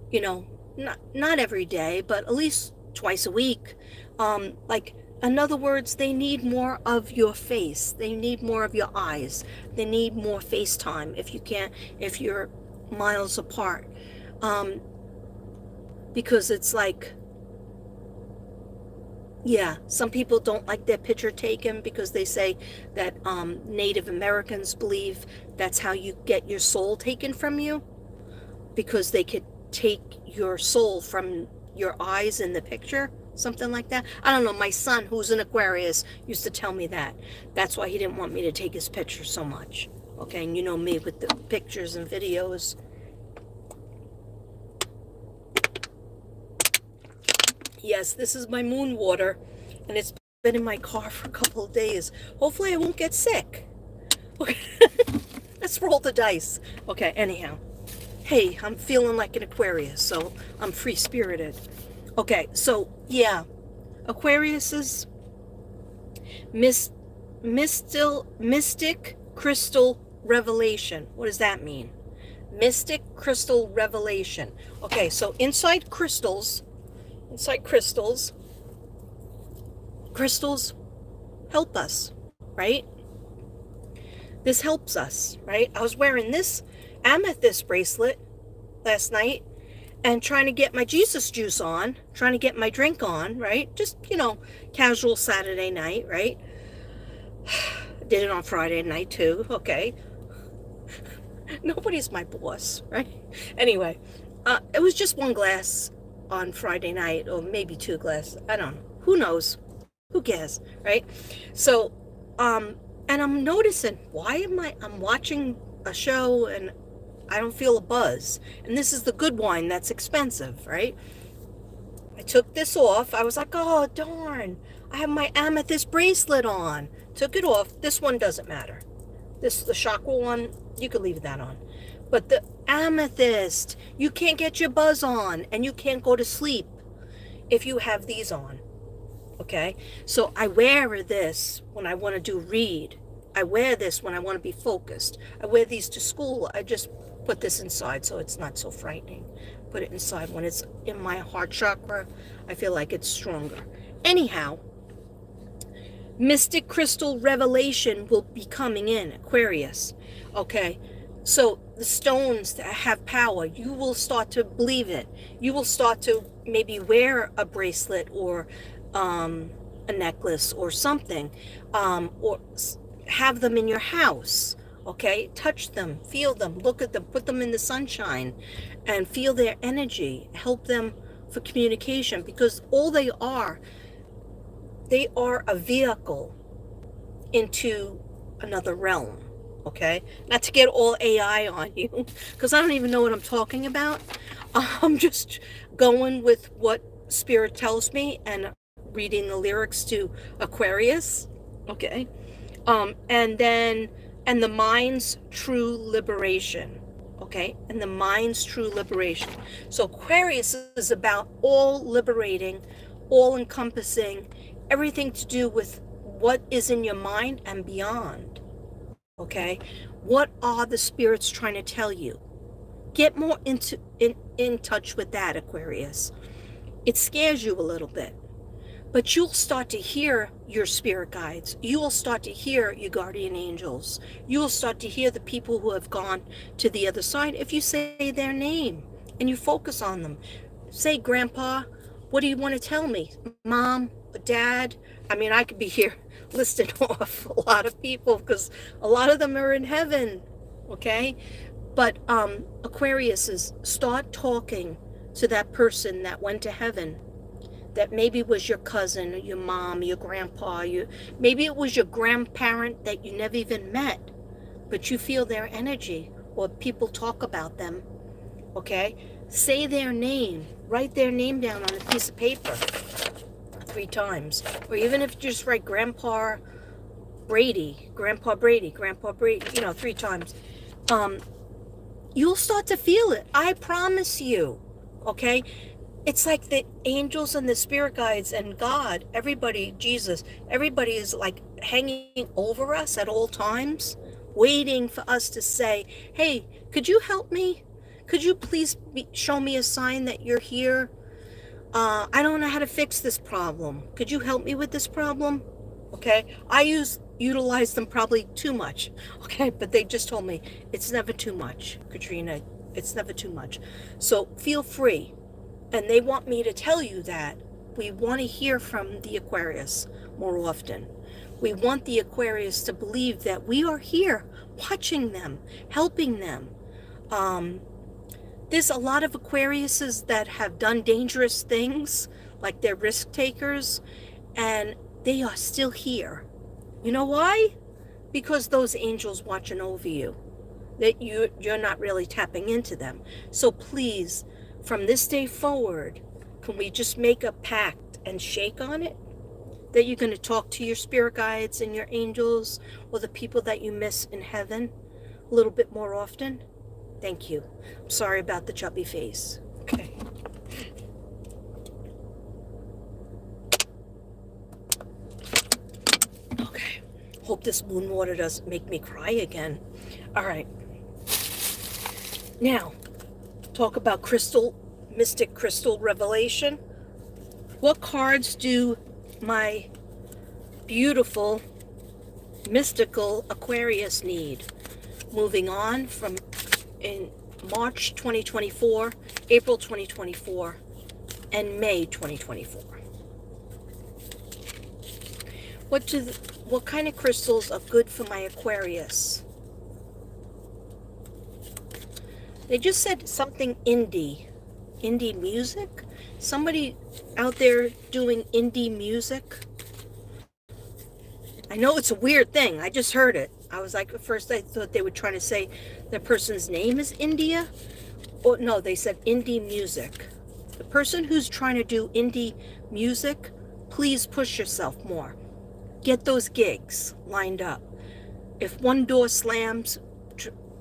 you know, not every day, but at least twice a week. Like, in other words, they need more of your face. They need more of your eyes. They need more FaceTime if you're miles apart. Because it's like, yeah, some people don't like their picture taken because they say that Native Americans believe that's how you get your soul taken from you, because they could take your soul from your eyes in the picture, something like that. I don't know. My son, who's an Aquarius, used to tell me that. That's why he didn't want me to take his picture so much. Okay, and you know me with the pictures and videos. Yes, this is my moon water, and it's been in my car for a couple of days. Hopefully I won't get sick. Okay. Let's roll the dice. Okay, anyhow. Hey, I'm feeling like an Aquarius, so I'm free-spirited. Okay, so, yeah. Aquarius is mystic crystal revelation. What does that mean? Mystic crystal revelation. Okay, so inside crystals help us, right? This helps us, right? I was wearing this amethyst bracelet last night and trying to get my Jesus juice on, trying to get my drink on, right? Just, you know, casual Saturday night, right? Did it on Friday night too, okay. Nobody's my boss, right? Anyway, it was just one glass on Friday night, or maybe two glasses. I don't know. Who knows? Who cares, right? So, and I'm noticing, I'm watching a show and I don't feel a buzz. And this is the good wine that's expensive, right? I took this off. I was like, oh, darn. I have my amethyst bracelet on. Took it off. This one doesn't matter. The chakra one, you could leave that on. But the amethyst, you can't get your buzz on, and you can't go to sleep if you have these on. Okay? So I wear this when I want to read. I wear this when I want to be focused. I wear these to school. I just put this inside so it's not so frightening. Put it inside. When it's in my heart chakra, I feel like it's stronger. Anyhow, mystic crystal revelation will be coming in, Aquarius. Okay? So the stones that have power, you will start to believe it. You will start to maybe wear a bracelet or a necklace or something, or have them in your house. Okay, touch them, feel them, look at them, put them in the sunshine, and feel their energy. Help them for communication, because all they are a vehicle into another realm. Okay, not to get all AI on you, because I don't even know what I'm talking about. I'm just going with what Spirit tells me and reading the lyrics to Aquarius. Okay, and the mind's true liberation. Okay, and the mind's true liberation. So Aquarius is about all liberating, all encompassing, everything to do with what is in your mind and beyond. Okay, what are the spirits trying to tell you? Get more in touch with that, Aquarius. It scares you a little bit, But you'll start to hear your spirit guides. You will start to hear your guardian angels. You will start to hear the people who have gone to the other side if you say their name and you focus on them. Say, Grandpa, what do you want to tell me? Mom, Dad? I mean, I could be here listing off a lot of people because a lot of them are in heaven, okay? But Aquarius is start talking to that person that went to heaven, that maybe was your cousin, or your mom, your grandpa, maybe it was your grandparent that you never even met, but you feel their energy, or people talk about them, okay? Say their name, write their name down on a piece of paper 3 times, or even if you just write Grandpa Brady, Grandpa Brady, Grandpa Brady, 3 times. You'll start to feel it. I promise you, okay? It's like the angels and the spirit guides and God, everybody, Jesus, everybody is like hanging over us at all times, waiting for us to say, hey, could you help me? Could you please show me a sign that you're here? I don't know how to fix this problem. Could you help me with this problem? Okay, I utilize them probably too much, okay, but they just told me it's never too much, Katrina, it's never too much. So feel free. And they want me to tell you that we want to hear from the Aquarius more often. We want the Aquarius to believe that we are here watching them, helping them. There's a lot of Aquariuses that have done dangerous things, like they're risk takers, and they are still here. You know why? Because those angels watching over you, that you're not really tapping into them. So please, from this day forward, can we just make a pact and shake on it? That you're going to talk to your spirit guides and your angels, or the people that you miss in heaven, a little bit more often? Thank you. I'm sorry about the chubby face. Okay. Okay. Hope this moon water doesn't make me cry again. All right. Now, talk about mystic crystal revelation. What cards do my beautiful mystical Aquarius need? Moving on from in March 2024, April 2024, and May 2024. What kind of crystals are good for my Aquarius? They just said something indie music. Somebody out there doing indie music. I know it's a weird thing. I just heard it. I was like, at first I thought they were trying to say the person's name is India. Or no, they said indie music. The person who's trying to do indie music, please push yourself more. Get those gigs lined up. If one door slams,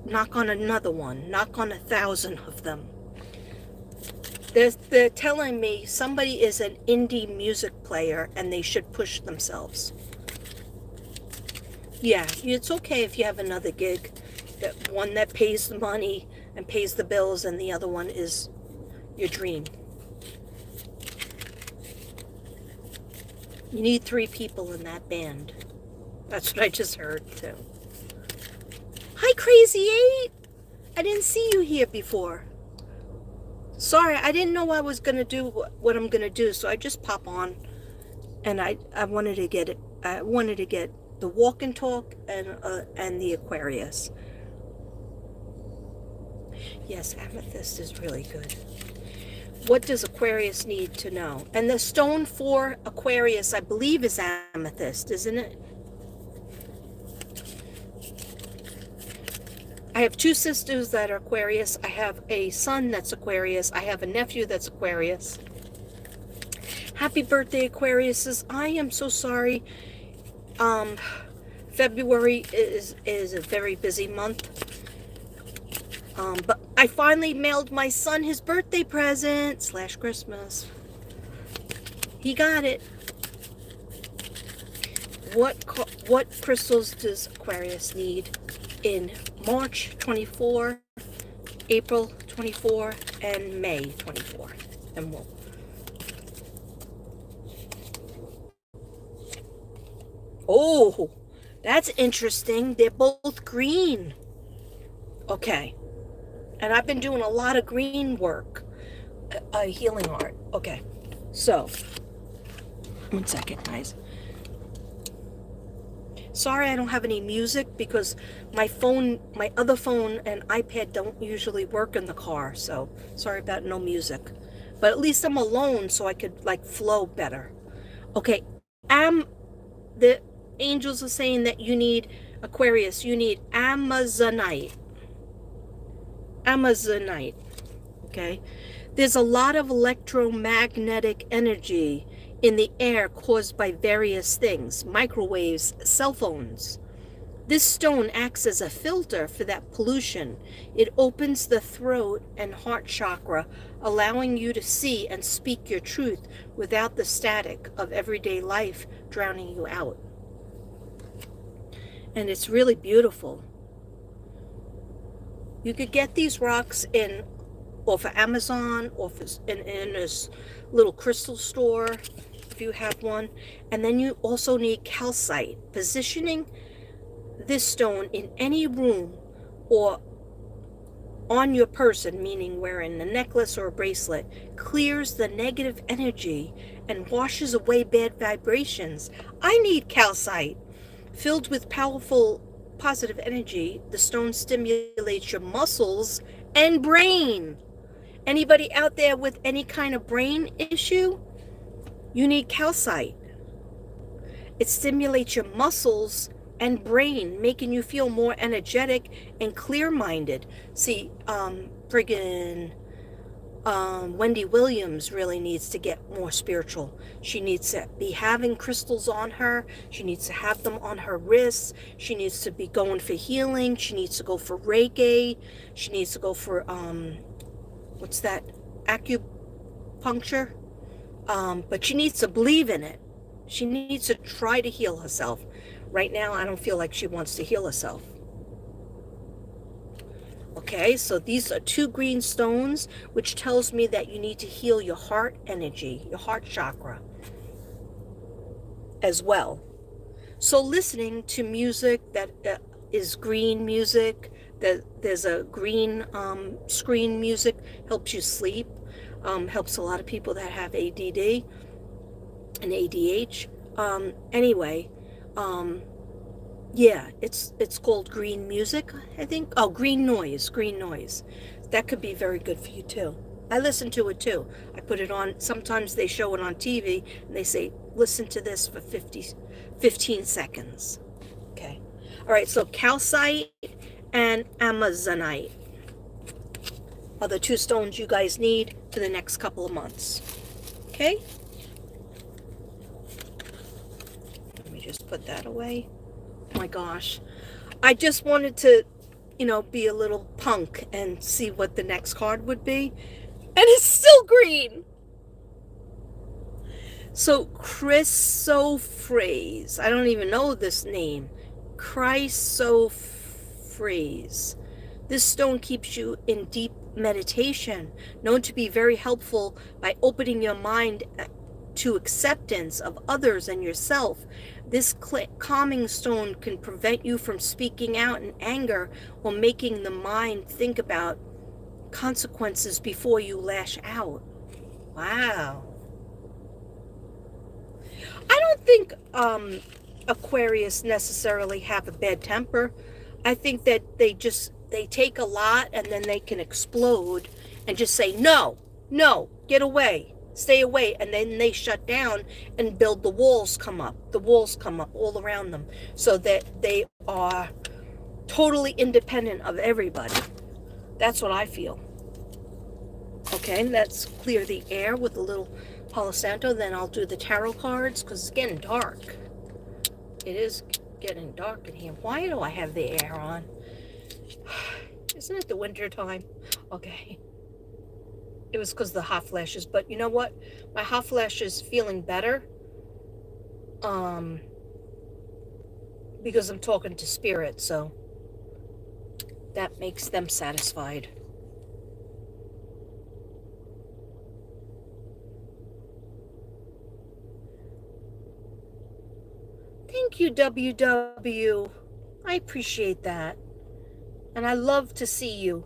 knock on another one. Knock on 1,000 of them. They're telling me somebody is an indie music player and they should push themselves. Yeah, it's okay if you have another gig, one that pays the money and pays the bills, and the other one is your dream. You need 3 people in that band. That's what I just heard too. Hi, Crazy 8. I didn't see you here before. Sorry, I didn't know I was going to do what I'm going to do, so I just pop on, and I wanted to get it. I wanted to get the walk and talk and the Aquarius. Yes, amethyst is really good. What does Aquarius need to know? And the stone for Aquarius, I believe, is amethyst, isn't it? I have 2 sisters that are Aquarius. I have a son that's Aquarius. I have a nephew that's Aquarius. Happy birthday, Aquariuses. I am so sorry. February is a very busy month. But I finally mailed my son his birthday present / Christmas. He got it. What crystals does Aquarius need in March 24, April 24, and May 24? And we'll Oh, that's interesting. They're both green. Okay. And I've been doing a lot of green work, healing art. Okay. So, 1 second, guys. Sorry I don't have any music because my other phone and iPad don't usually work in the car. So, sorry about no music. But at least I'm alone so I could like flow better. Okay. The angels are saying that you need Aquarius, you need Amazonite. Amazonite. Okay. There's a lot of electromagnetic energy in the air caused by various things, microwaves, cell phones. This stone acts as a filter for that pollution. It opens the throat and heart chakra, allowing you to see and speak your truth without the static of everyday life drowning you out. And it's really beautiful. You could get these rocks in off of Amazon, in this little crystal store if you have one. And then you also need calcite. Positioning this stone in any room or on your person, meaning wearing a necklace or a bracelet, clears the negative energy and washes away bad vibrations. I need calcite. Filled with powerful positive energy, the stone stimulates your muscles and brain. Anybody out there with any kind of brain issue, you need calcite. It stimulates your muscles and brain, making you feel more energetic and clear-minded. See, friggin' Wendy Williams really needs to get more spiritual. She needs to be having crystals on her. She needs to have them on her wrists. She needs to be going for healing. She needs to go for Reiki. She needs to go for, what's that? Acupuncture. But she needs to believe in it. She needs to try to heal herself. Right now, I don't feel like she wants to heal herself. Okay, so these are 2 green stones, which tells me that you need to heal your heart energy, your heart chakra as well. So listening to music that is green music, that there's a green screen music, helps you sleep, helps a lot of people that have ADD and ADH. Anyway, yeah, it's called green music, I think. Oh, green noise. That could be very good for you too. I listen to it too. I put it on. Sometimes they show it on TV and they say, listen to this for 15 seconds. Okay. All right, so calcite and amazonite are the 2 stones you guys need for the next couple of months. Okay? Let me just put that away. Oh my gosh. I just wanted to, be a little punk and see what the next card would be. And it's still green. So, chrysophrase. I don't even know this name. Chrysophrase. This stone keeps you in deep meditation, known to be very helpful by opening your mind to acceptance of others and yourself. This calming stone can prevent you from speaking out in anger or making the mind think about consequences before you lash out. Wow. I don't think Aquarius necessarily have a bad temper. I think that they take a lot and then they can explode and just say, no, get away, stay away. And then they shut down and build the walls come up all around them so that they are totally independent of everybody. That's what I feel. Okay, let's clear the air with a little Palo Santo. Then I'll do the tarot cards because it's getting dark. It is getting dark in here. Why do I have the air on? Isn't it the winter time? Okay. It was because of the hot flashes. But you know what? My hot flash is feeling better. Because I'm talking to spirit, so that makes them satisfied. Thank you, WW. I appreciate that. And I love to see you.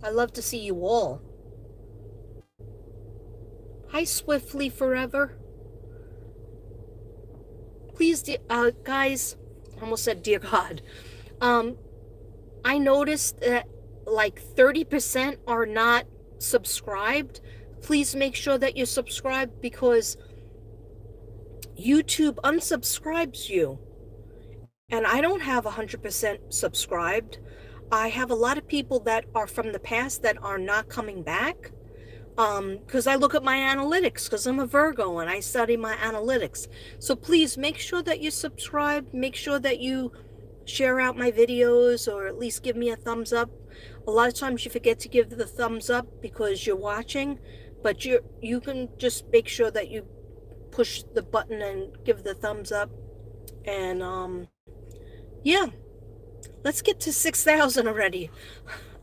I love to see you all. Hi, Swiftly Forever. Please, guys, I almost said dear God. I noticed that like 30% are not subscribed. Please make sure that you're subscribed because YouTube unsubscribes you. And I don't have 100% subscribed. I have a lot of people that are from the past that are not coming back. Because I look at my analytics, because I'm a Virgo and I study my analytics. So please make sure that you subscribe. Make sure that you share out my videos or at least give me a thumbs up. A lot of times you forget to give the thumbs up because you're watching, but you can just make sure that you push the button and give the thumbs up. And yeah, let's get to 6,000 already.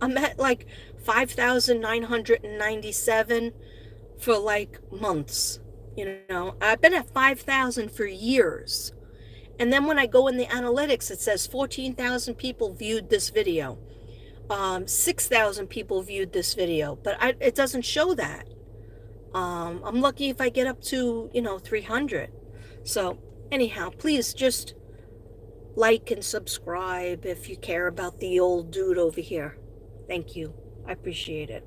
I'm at like 5,997 for like months. You know, I've been at 5,000 for years. And then when I go in the analytics, it says 14,000 people viewed this video. 6,000 people viewed this video, but it doesn't show that. I'm lucky if I get up to, 300. So anyhow, please just like and subscribe if you care about the old dude over here. Thank you. I appreciate it.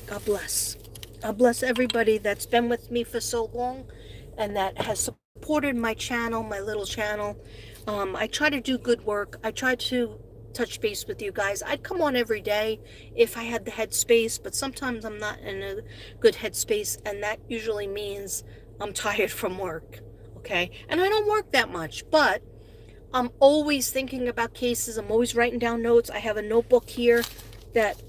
God bless. God bless everybody that's been with me for so long and that has supported my channel, my little channel. I try to do good work. I try to touch base with you guys. I'd come on every day if I had the headspace, but sometimes I'm not in a good headspace, and that usually means I'm tired from work. Okay? And I don't work that much, but I'm always thinking about cases. I'm always writing down notes. I have a notebook here that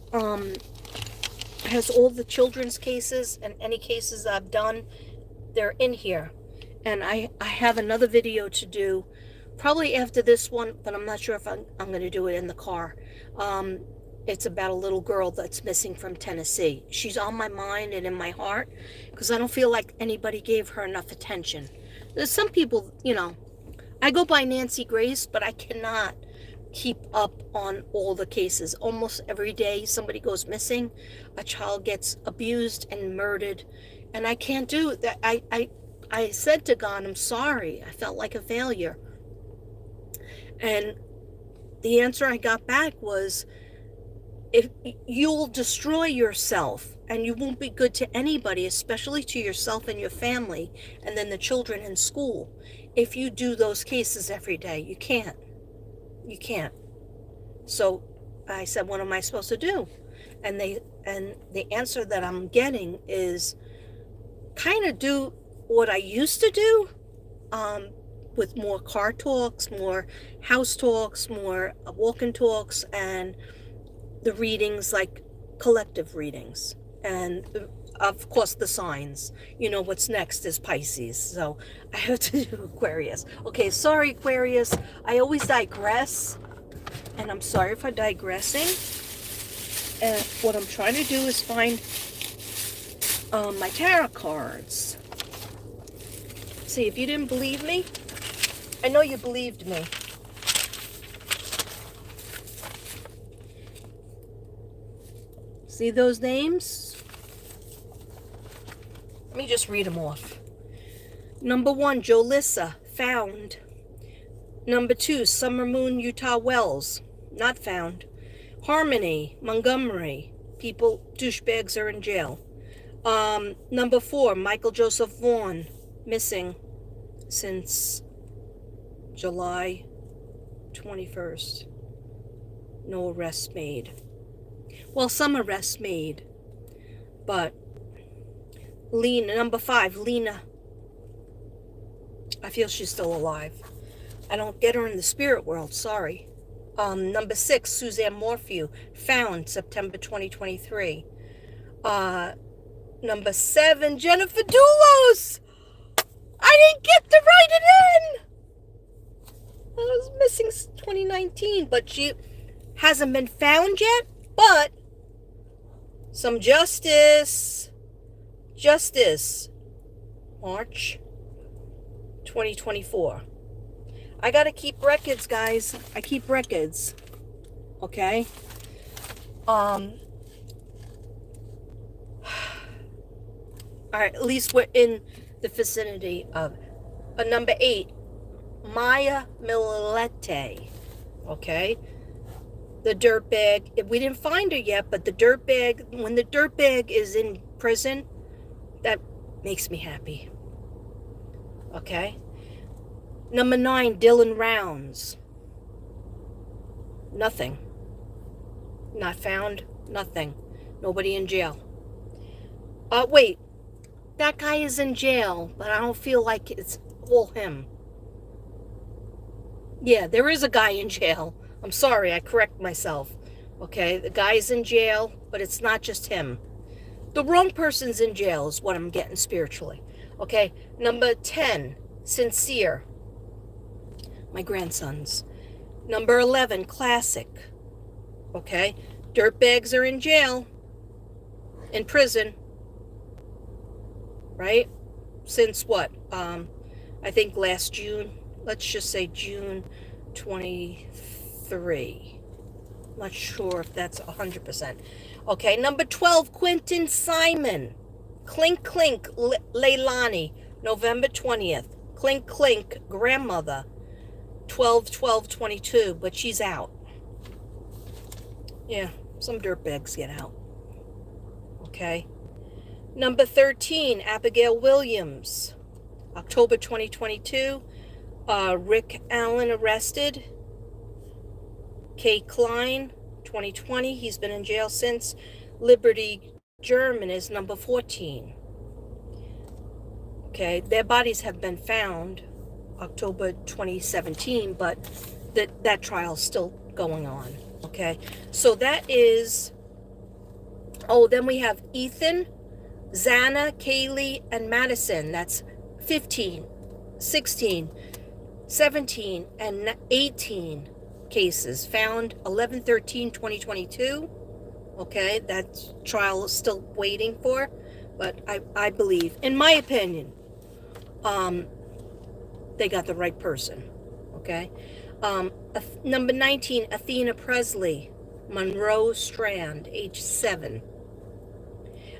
has all the children's cases and any cases I've done. They're in here. And I have another video to do probably after this one, but I'm not sure if I'm going to do it in the car. It's about a little girl that's missing from Tennessee. She's on my mind and in my heart because I don't feel like anybody gave her enough attention. There's some people, I go by Nancy Grace, but I cannot keep up on all the cases. Almost every day somebody goes missing, a child gets abused and murdered, and I can't do that. I said to God, I'm sorry. I felt like a failure. And the answer I got back was, if you'll destroy yourself and you won't be good to anybody, especially to yourself and your family, and then the children in school, if you do those cases every day. You can't. So I said, what am I supposed to do? And the answer that I'm getting is kind of do what I used to do, with more car talks, more house talks, more walk-in talks, and the readings, like collective readings, and of course the signs. What's next is Pisces, so I have to do Aquarius. Okay, sorry Aquarius, I always digress, and I'm sorry if I'm digressing. And what I'm trying to do is find my tarot cards. See, if you didn't believe me, I know you believed me. See those names? Let me just read them off. Number 1, Jolissa, found. Number 2, Summer Moon, Utah Wells, not found. Harmony, Montgomery, people, douchebags are in jail. Number 4, Michael Joseph Vaughn, missing since July 21st. No arrests made. Well, some arrests made, but Lena, number 5, Lena, I feel she's still alive. I don't get her in the spirit world, sorry. Number 6, Suzanne Morphew, found September 2023. Number 7, Jennifer Dulos. I didn't get to write it in. I was missing 2019, but she hasn't been found yet. But some justice. March 2024. I got to keep records, guys. I keep records. Okay? All right, at least we're in the vicinity of number 8, Maya Millete. Okay? The dirtbag. We didn't find her yet, but the dirtbag, when the dirtbag is in prison, that makes me happy. Okay? Number 9, Dylan Rounds. Nothing. Not found. Nothing. Nobody in jail. Wait. That guy is in jail, but I don't feel like it's all him. Yeah, there is a guy in jail. I'm sorry, I correct myself. Okay, the guy is in jail, but it's not just him. The wrong person's in jail is what I'm getting spiritually. Okay, number 10, Sincere. My grandsons. Number 11, Classic. Okay, dirtbags are in jail, in prison, right? Since what? I think last June. Let's just say June 23. Not sure if that's 100%. Okay, number 12, Quentin Simon. Clink Clink Leilani, November 20th. Clink Clink grandmother, 12/12/22, but she's out. Yeah, some dirtbags get out. Okay. Number 13, Abigail Williams, October 2022. Rick Allen arrested. Kay Klein, 2020. He's been in jail since. Liberty German is number 14. Okay, their bodies have been found October 2017, but that trial's still going on. Okay, so that is, then we have Ethan, Xana, Kaylee, and Madison. That's 15, 16, 17, and 18 cases found 11/13/2022. Okay, that trial is still waiting for, but I believe, in my opinion, they got the right person. Okay. Number 19, Athena Presley, Monroe Strand, age 7.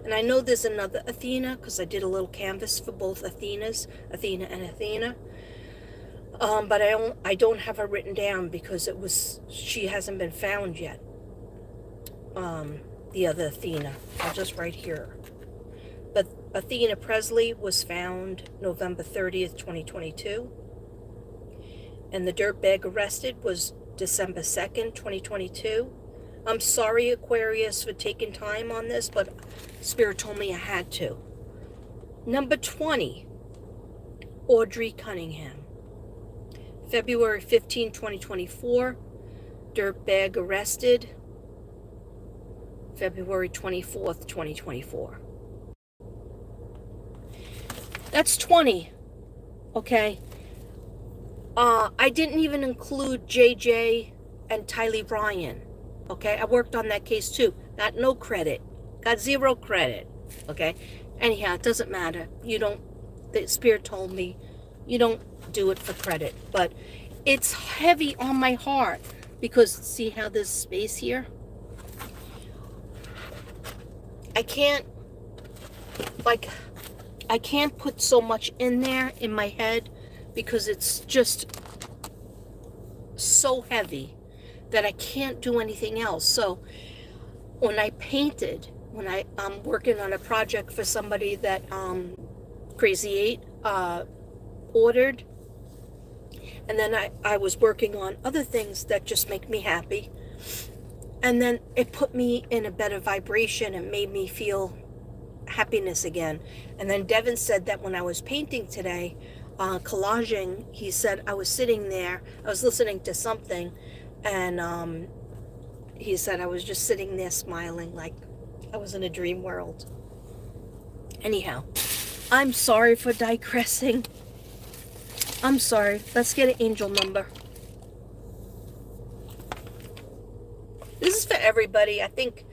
And I know there's another Athena because I did a little canvas for both Athenas, Athena and Athena. But I don't have her written down because she hasn't been found yet. The other Athena, I'll just write here. But Athena Presley was found November 30th, 2022. And the dirtbag arrested was December 2nd, 2022. I'm sorry, Aquarius, for taking time on this, but Spirit told me I had to. Number 20, Audrey Cunningham. February 15, 2024. Dirtbag arrested. February 24th, 2024. That's 20. Okay. I didn't even include JJ and Tylee Ryan. Okay, I worked on that case too. Got no credit. Got 0 credit. Okay. Anyhow, it doesn't matter. The Spirit told me you don't do it for credit. But it's heavy on my heart because see how there's space here? I can't put so much in there in my head because it's just so heavy that I can't do anything else. So when I'm working on a project for somebody that Crazy 8 ordered, and then I was working on other things that just make me happy, and then it put me in a better vibration and made me feel happiness again. And then Devin said that when I was painting today, collaging, he said I was sitting there, I was listening to something, and he said I was just sitting there smiling like I was in a dream world. Anyhow, I'm sorry for digressing. I'm sorry. Let's get an angel number. This is for everybody. I think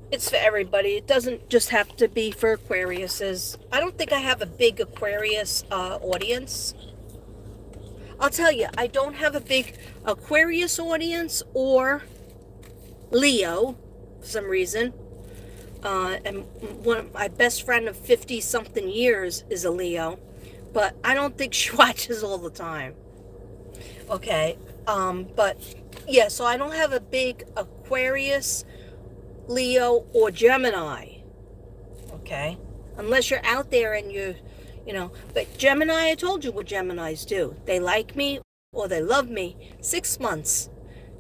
it's for everybody. It doesn't just have to be for Aquariuses. I don't think I have a big Aquarius audience. I'll tell you, I don't have a big Aquarius audience or Leo for some reason. And one of my best friend of 50-something years is a Leo, but I don't think she watches all the time. Okay, but yeah, so I don't have a big Aquarius, Leo, or Gemini. Okay, unless you're out there and but Gemini, I told you what Geminis do. They like me or they love me. 6 months.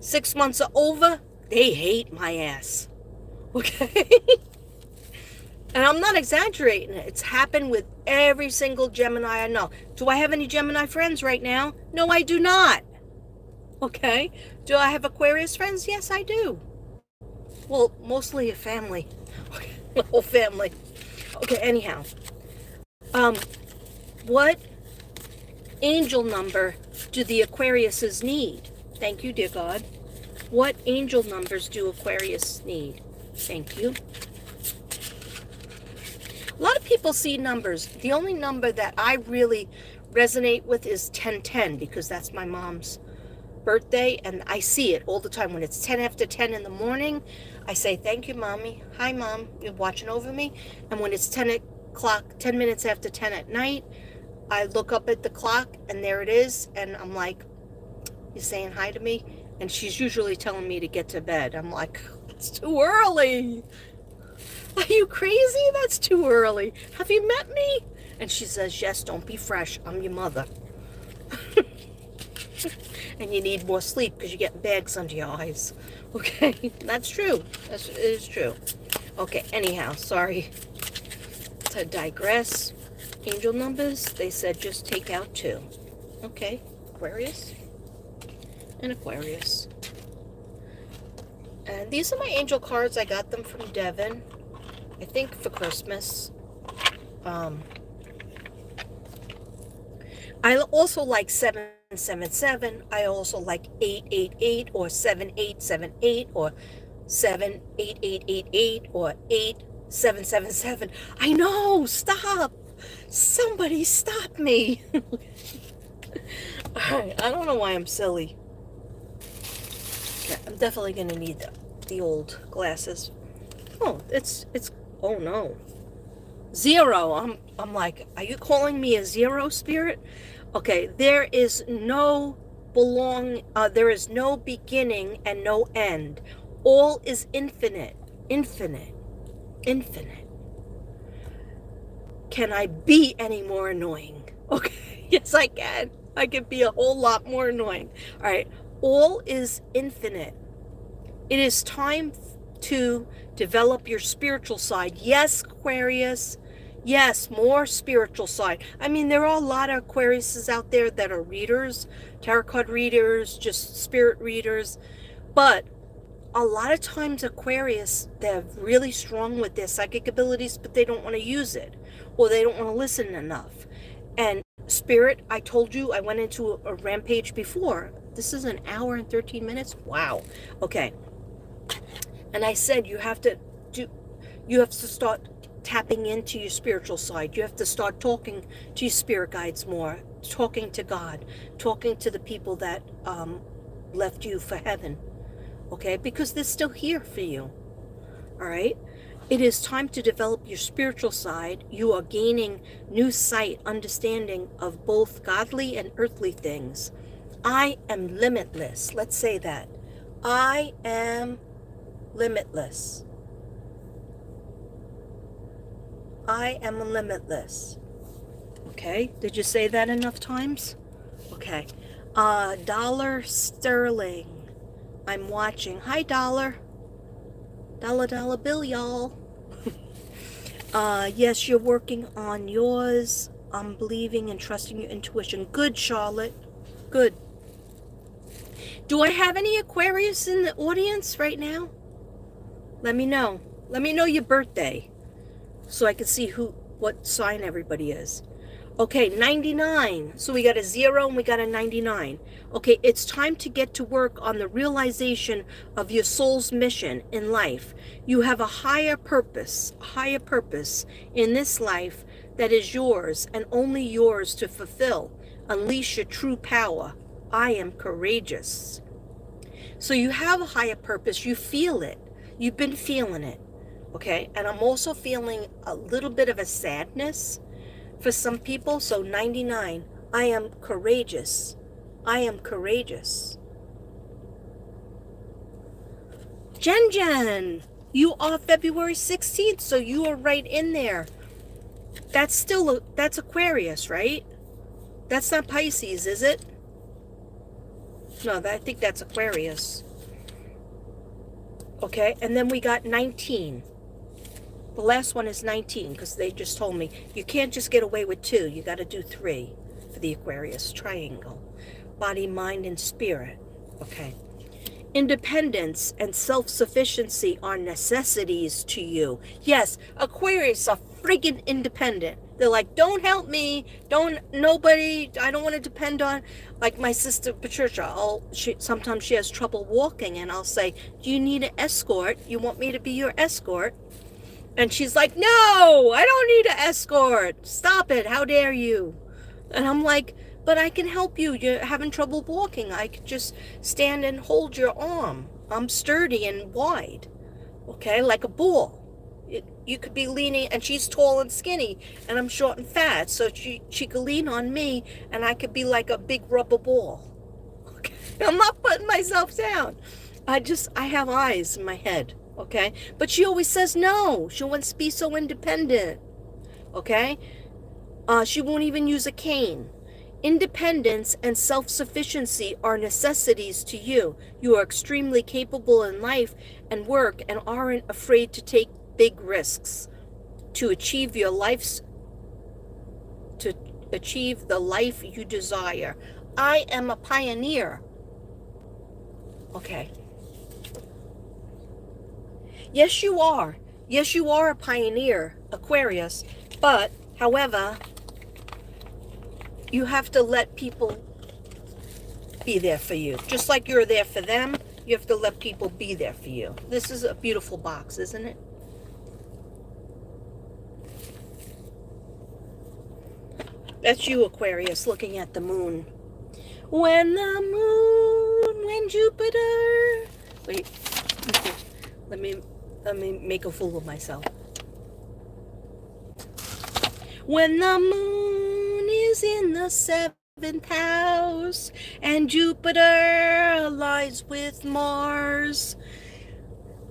6 months are over, they hate my ass. Okay? And I'm not exaggerating. It's happened with every single Gemini I know. Do I have any Gemini friends right now? No, I do not. Okay? Do I have Aquarius friends? Yes, I do. Well, mostly a family. The whole family. Okay, anyhow. What angel number do the Aquariuses need? Thank you, dear God. What angel numbers do Aquarius need? Thank you. A lot of people see numbers. The only number that I really resonate with is 1010 because that's my mom's birthday, and I see it all the time. When it's 10 after 10 in the morning, I say, thank you, Mommy. Hi, Mom. You're watching over me. And when it's 10 o'clock, 10 minutes after 10 at night, I look up at the clock, and there it is, and I'm like, you're saying hi to me? And she's usually telling me to get to bed. I'm like, it's too early. Are you crazy? That's too early. Have you met me? And she says, yes, don't be fresh. I'm your mother. And you need more sleep because you're getting bags under your eyes. Okay, that's true. It is true. Okay, anyhow, sorry to digress. Angel numbers, they said just take out 2. Okay, Aquarius and Aquarius. And these are my angel cards. I got them from Devin, I think for Christmas. I also like 777. I also like 888 or 7878 or 78888 or 8777. I know, stop. Somebody stop me. Alright, I don't know why I'm silly. Okay, I'm definitely gonna need the old glasses. Oh, it's oh no. 0. I'm like, are you calling me a 0 spirit? Okay, there is no beginning and no end. All is infinite. Infinite. Infinite. Can I be any more annoying? Okay, yes I can. I can be a whole lot more annoying. All right, all is infinite. It is time to develop your spiritual side. Yes, Aquarius. Yes, more spiritual side. I mean, there are a lot of Aquariuses out there that are readers, tarot card readers, just spirit readers. But a lot of times Aquarius, they're really strong with their psychic abilities, but they don't want to use it, or they don't want to listen enough. And spirit, I told you, I went into a rampage before. This is an hour and 13 minutes. Wow. Okay. And I said you have to start tapping into your spiritual side. You have to start talking to your spirit guides more, talking to God, talking to the people that left you for heaven. Okay, because they're still here for you. All right. It is time to develop your spiritual side. You are gaining new sight, understanding of both godly and earthly things. I am limitless. Let's say that. I am limitless. I am limitless. Okay, did you say that enough times? Okay. Dollar sterling. I'm watching. Hi, dollar. Dollar bill, y'all. Yes, you're working on yours. I'm believing and trusting your intuition. Good, Charlotte. Good. Do I have any Aquarius in the audience right now? Let me know. Let me know your birthday, so I can see what sign everybody is. Okay, 99. So we got a 0 and we got a 99. Okay, it's time to get to work on the realization of your soul's mission in life. You have a higher purpose in this life that is yours and only yours to fulfill. Unleash your true power. I am courageous. So you have a higher purpose. You feel it. You've been feeling it. Okay? And I'm also feeling a little bit of a sadness for some people. So 99, I am courageous. I am courageous. Jen, you are February 16th, so you are right in there. That's Aquarius, right? That's not Pisces, is it? No, I think that's Aquarius. Okay, and then we got 19. The last one is 19, because they just told me you can't just get away with 2. You got to do 3 for the Aquarius triangle. Body, mind, and spirit. Okay. Independence and self-sufficiency are necessities to you. Yes, Aquarius are friggin' independent. They're like, don't help me, nobody, I don't want to depend on, like my sister Patricia, sometimes she has trouble walking, and I'll say, do you need an escort? You want me to be your escort? And she's like, no, I don't need an escort. Stop it, how dare you? And I'm like, but I can help you. You're having trouble walking. I could just stand and hold your arm. I'm sturdy and wide, okay, like a ball. You could be leaning, and she's tall and skinny, and I'm short and fat, so she could lean on me, and I could be like a big rubber ball. Okay? I'm not putting myself down. I have eyes in my head, okay? But she always says no. She wants to be so independent, okay? She won't even use a cane. Independence and self-sufficiency are necessities to you. You are extremely capable in life and work and aren't afraid to take big risks to achieve the life you desire. I am a pioneer. Okay. Yes, you are. Yes, you are a pioneer, Aquarius. But, however, you have to let people be there for you. Just like you're there for them, you have to let people be there for you. This is a beautiful box, isn't it? That's you, Aquarius, looking at the moon. When Jupiter... Wait. Let me make a fool of myself. When the moon is in the 7th house and Jupiter aligns with Mars,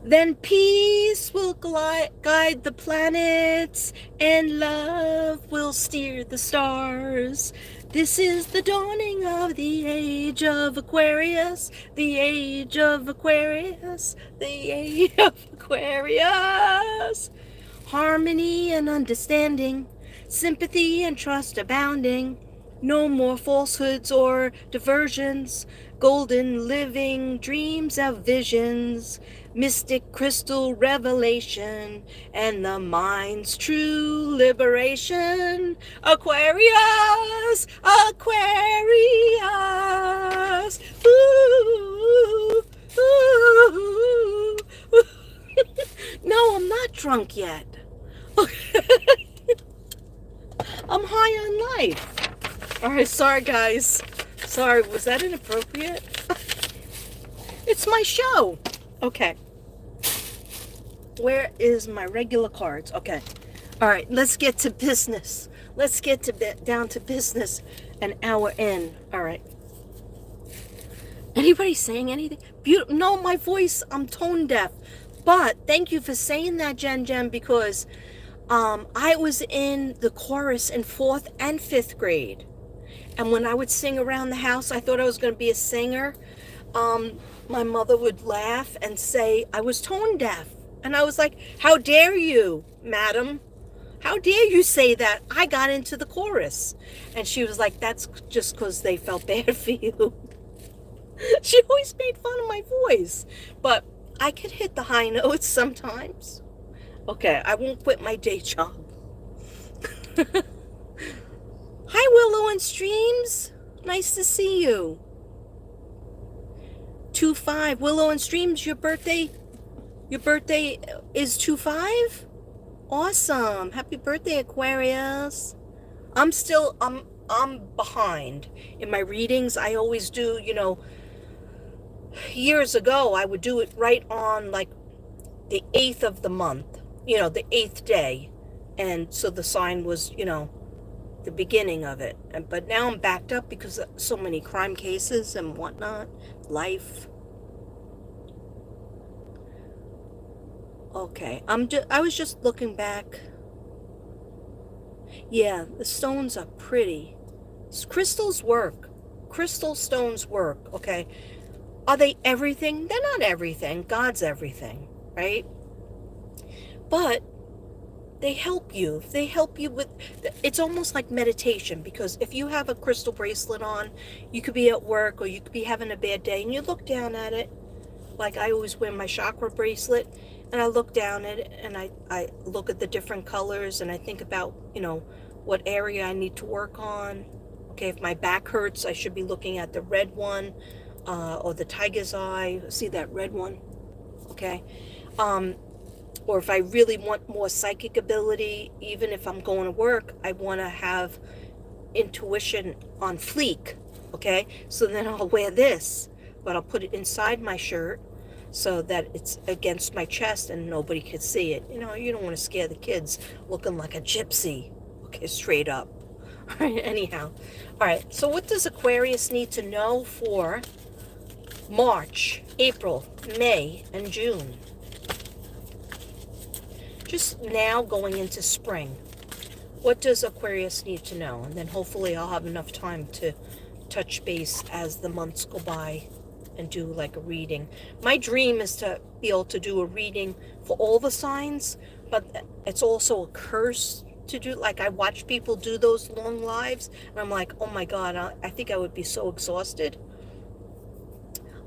then peace will guide the planets and love will steer the stars. This is the dawning of the age of Aquarius, the age of Aquarius, the age of Aquarius. Harmony and understanding, sympathy and trust abounding. No more falsehoods or diversions, golden living dreams of visions, mystic crystal revelation, and the mind's true liberation. Aquarius, Aquarius. Ooh, ooh, ooh. No, I'm not drunk yet. I'm high on life. All right, sorry guys. Sorry, was that inappropriate? It's my show. Okay. Where is my regular cards? Okay. All right, let's get to business. Let's get down to business. An hour in. All right. Anybody saying anything? No, my voice, I'm tone deaf. But thank you for saying that, Jen, because I was in the chorus in 4th and 5th grade. And when I would sing around the house, I thought I was going to be a singer. My mother would laugh and say I was tone deaf. And I was like, how dare you, madam? How dare you say that? I got into the chorus. And she was like, that's just because they felt bad for you. She always made fun of my voice. But I could hit the high notes sometimes. Okay, I won't quit my day job. Hi, Willow and Streams. Nice to see you. 2-5. Willow and Streams, your birthday is 2-5? Awesome. Happy birthday, Aquarius. I'm I'm behind in my readings. I always do, years ago, I would do it right on like the 8th of the month, the 8th day. And so the sign was, the beginning of it. But now I'm backed up because of so many crime cases and whatnot. Life. Okay, I was just looking back. Yeah, the stones are pretty. Crystals work. Crystal stones work, okay? Are they everything? They're not everything. God's everything, right? But they help you. They help you with, it's almost like meditation, because if you have a crystal bracelet on, you could be at work or you could be having a bad day and you look down at it. Like I always wear my chakra bracelet and I look down at it and I look at the different colors and I think about, what area I need to work on. Okay, if my back hurts, I should be looking at the red one, or the tiger's eye. See that red one? Okay. Or if I really want more psychic ability, even if I'm going to work, I want to have intuition on fleek. Okay, so then I'll wear this, but I'll put it inside my shirt so that it's against my chest and nobody can see it. You don't want to scare the kids looking like a gypsy. Okay, straight up. All right, anyhow. All right, so what does Aquarius need to know for March, April, May, and June? Just now going into spring. What does Aquarius need to know? And then hopefully I'll have enough time to touch base as the months go by and do like a reading. My dream is to be able to do a reading for all the signs, but it's also a curse to do. Like I watch people do those long lives and I'm like, oh my God, I think I would be so exhausted.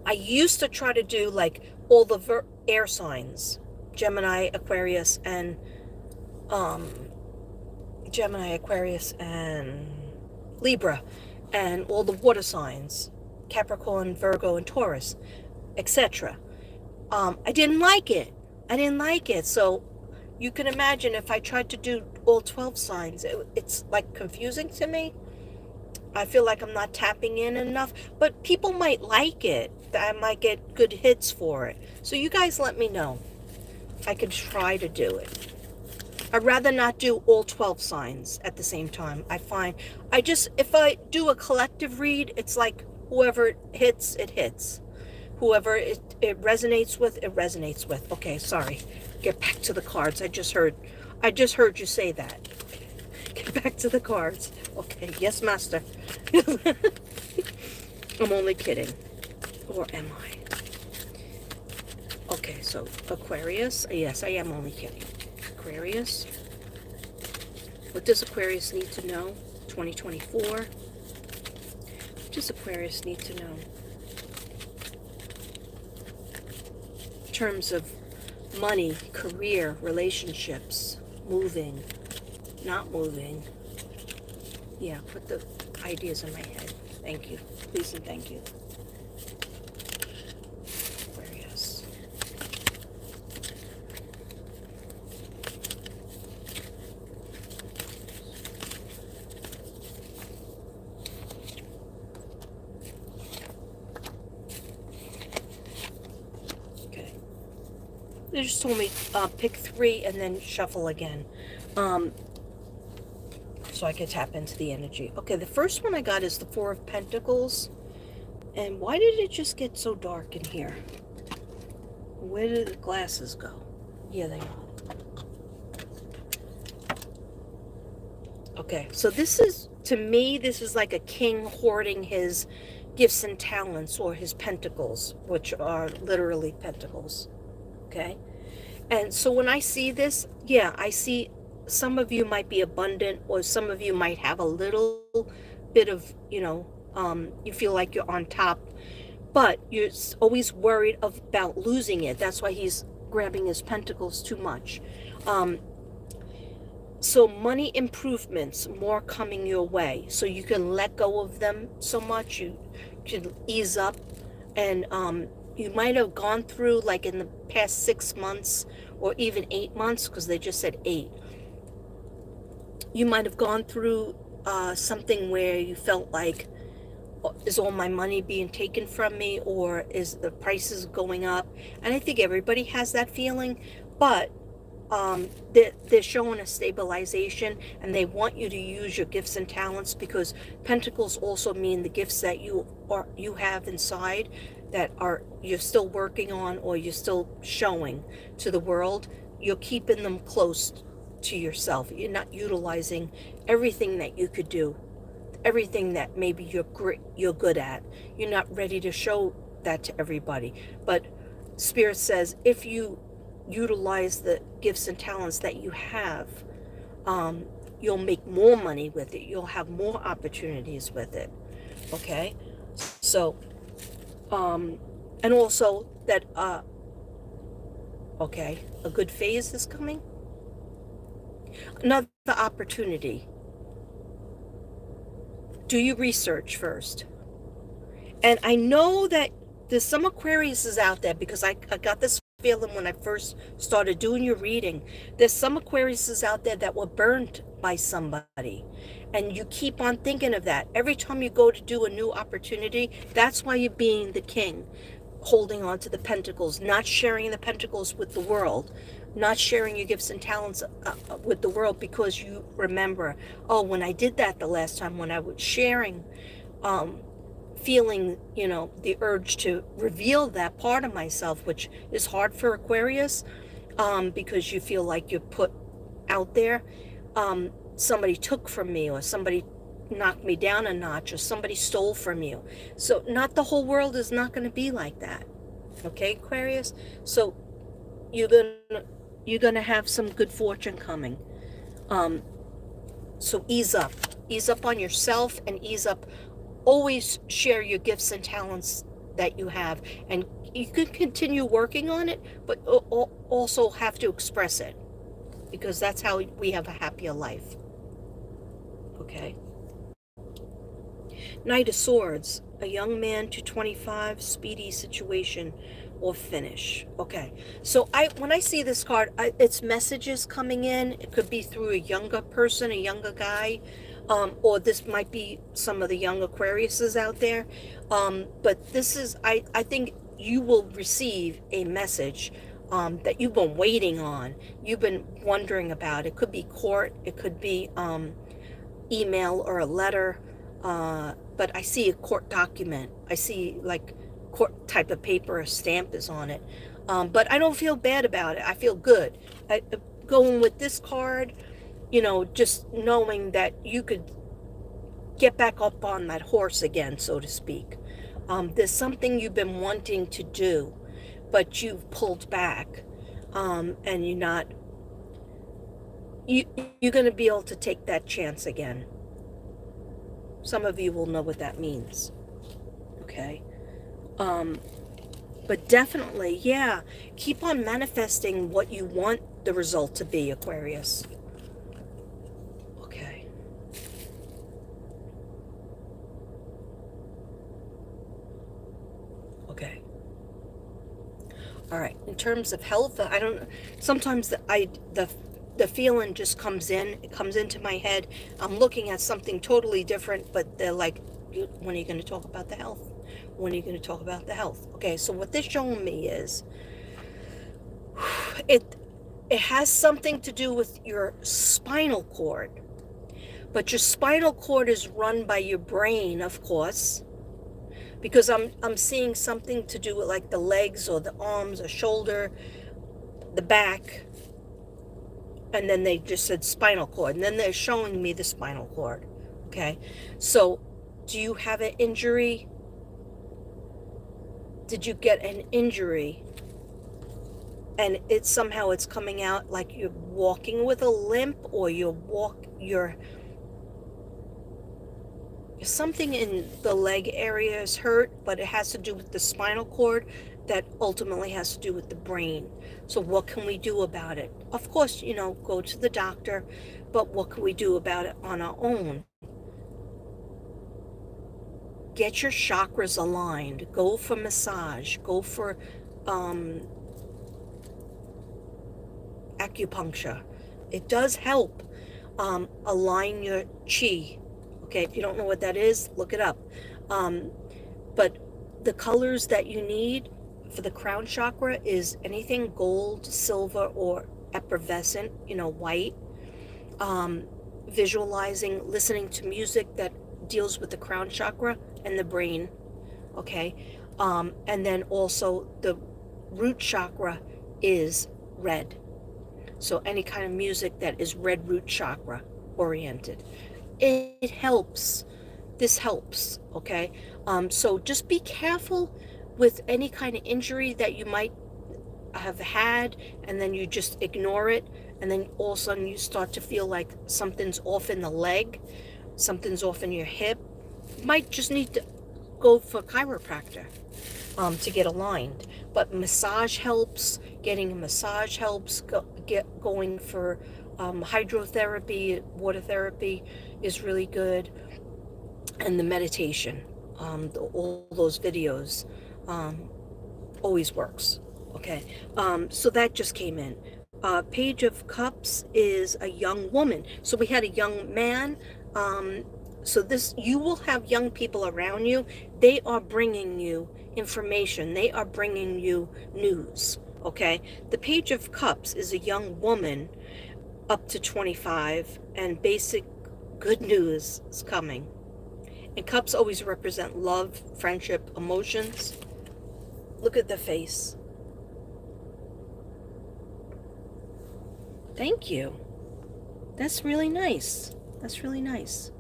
I used to try to do like all the air signs, Gemini, Aquarius, and Libra, and all the water signs, Capricorn, Virgo, and Taurus, etc. I didn't like it. So you can imagine if I tried to do all 12 signs, it's like confusing to me. I feel like I'm not tapping in enough, but people might like it. I might get good hits for it. So you guys let me know. I could try to do it. I'd rather not do all 12 signs at the same time. I find if I do a collective read, it's like whoever it hits, it hits. Whoever it resonates with, it resonates with. Okay, sorry. Get back to the cards. I just heard you say that. Get back to the cards. Okay, yes, master. I'm only kidding. Or am I? Okay, so Aquarius. Yes, I am only kidding. Aquarius. What does Aquarius need to know? 2024. What does Aquarius need to know? In terms of money, career, relationships, moving, not moving. Yeah, put the ideas in my head. Thank you. Please and thank you. Aquarius. Okay. They just told me pick 3 and then shuffle again. So I can tap into the energy. Okay, the first one I got is the 4 of Pentacles. And why did it just get so dark in here? Where did the glasses go? Yeah, they are. Okay, so this is, to me, this is like a king hoarding his gifts and talents, or his pentacles, which are literally pentacles. Okay? And so when I see this, yeah, I see some of you might be abundant, or some of you might have a little bit of, you feel like you're on top, but you're always worried about losing it. That's why he's grabbing his pentacles too much. So money improvements, more coming your way, so you can let go of them so much, you can ease up. And you might have gone through, like in the past 6 months, or even 8 months, because they just said 8. You might have gone through something where you felt like, is all my money being taken from me, or is the prices going up? And I think everybody has that feeling, but they're showing a stabilization, and they want you to use your gifts and talents, because pentacles also mean the gifts that you have inside that are you're still working on, or you're still showing to the world. You're keeping them close to yourself. You're not utilizing everything that you could do, everything that maybe you're good at. You're not ready to show that to everybody. But Spirit says, if you utilize the gifts and talents that you have, you'll make more money with it. You'll have more opportunities with it. Okay? So, and also that, okay, a good phase is coming. Another opportunity. Do your research first. And I know that there's some Aquariuses out there, because I got this feeling when I first started doing your reading. There's some Aquariuses out there that were burned by somebody. And you keep on thinking of that. Every time you go to do a new opportunity, that's why you're being the king. Holding on to the pentacles, not sharing the pentacles with the world, not sharing your gifts and talents with the world, because you remember, oh, when I did that the last time, when I was sharing, feeling, the urge to reveal that part of myself, which is hard for Aquarius, because you feel like you're put out there. Somebody took from me, or somebody knocked me down a notch, or somebody stole from you. So not the whole world is not going to be like that. Okay, Aquarius? So you're gonna have some good fortune coming. So ease up on yourself, and ease up. Always share your gifts and talents that you have, and you can continue working on it, but also have to express it, because that's how we have a happier life. Okay. Knight of Swords, a young man to 25, speedy situation or finish. Okay, so when I see this card, it's messages coming in. It could be through a younger person, a younger guy, or this might be some of the young Aquariuses out there. But this is, I think you will receive a message that you've been waiting on, you've been wondering about. It could be court, it could be email or a letter, but I see a court document. I see like court type of paper, a stamp is on it. But I don't feel bad about it. I feel good. Going with this card, just knowing that you could get back up on that horse again, so to speak. There's something you've been wanting to do, but you've pulled back, and you're going to be able to take that chance again. Some of you will know what that means. Okay. But definitely, yeah, keep on manifesting what you want the result to be, Aquarius. Okay. Okay. All right. In terms of health, I don't. Sometimes the feeling just comes in. It comes into my head. I'm looking at something totally different, but they're like, when are you going to talk about the health? When are you going to talk about the health? Okay, so what they're showing me is it has something to do with your spinal cord. But your spinal cord is run by your brain, of course, because I'm seeing something to do with like the legs or the arms or shoulder, the back, and then they just said spinal cord, and then they're showing me the spinal cord. Okay, so do you have an injury? Did you get an injury? And somehow it's coming out like you're walking with a limp, or you're something in the leg area is hurt, but it has to do with the spinal cord that ultimately has to do with the brain. So what can we do about it? Of course, go to the doctor, but what can we do about it on our own? Get your chakras aligned. Go for massage. Go for acupuncture. It does help align your chi Okay, if you don't know what that is, look it up. But the colors that you need for the crown chakra is anything gold, silver, or effervescent, white. Visualizing, listening to music that deals with the crown chakra and the brain. Okay, and then also the root chakra is red. So any kind of music that is red root chakra oriented, it helps. This helps. Okay, so just be careful with any kind of injury that you might have had, and then you just ignore it, and then all of a sudden you start to feel like something's off in the leg, something's off in your hip. You might just need to go for a chiropractor to get aligned. But massage helps. Getting a massage helps. Going for hydrotherapy, water therapy is really good. And the meditation, all those videos, always works. Okay, so that just came in. Page of Cups is a young woman. So we had a young man. So you will have young people around you. They are bringing you information. They are bringing you news. Okay, the Page of Cups is a young woman up to 25, and basic good news is coming. And cups always represent love, friendship, emotions. Look at the face. Thank you. That's really nice. That's really nice.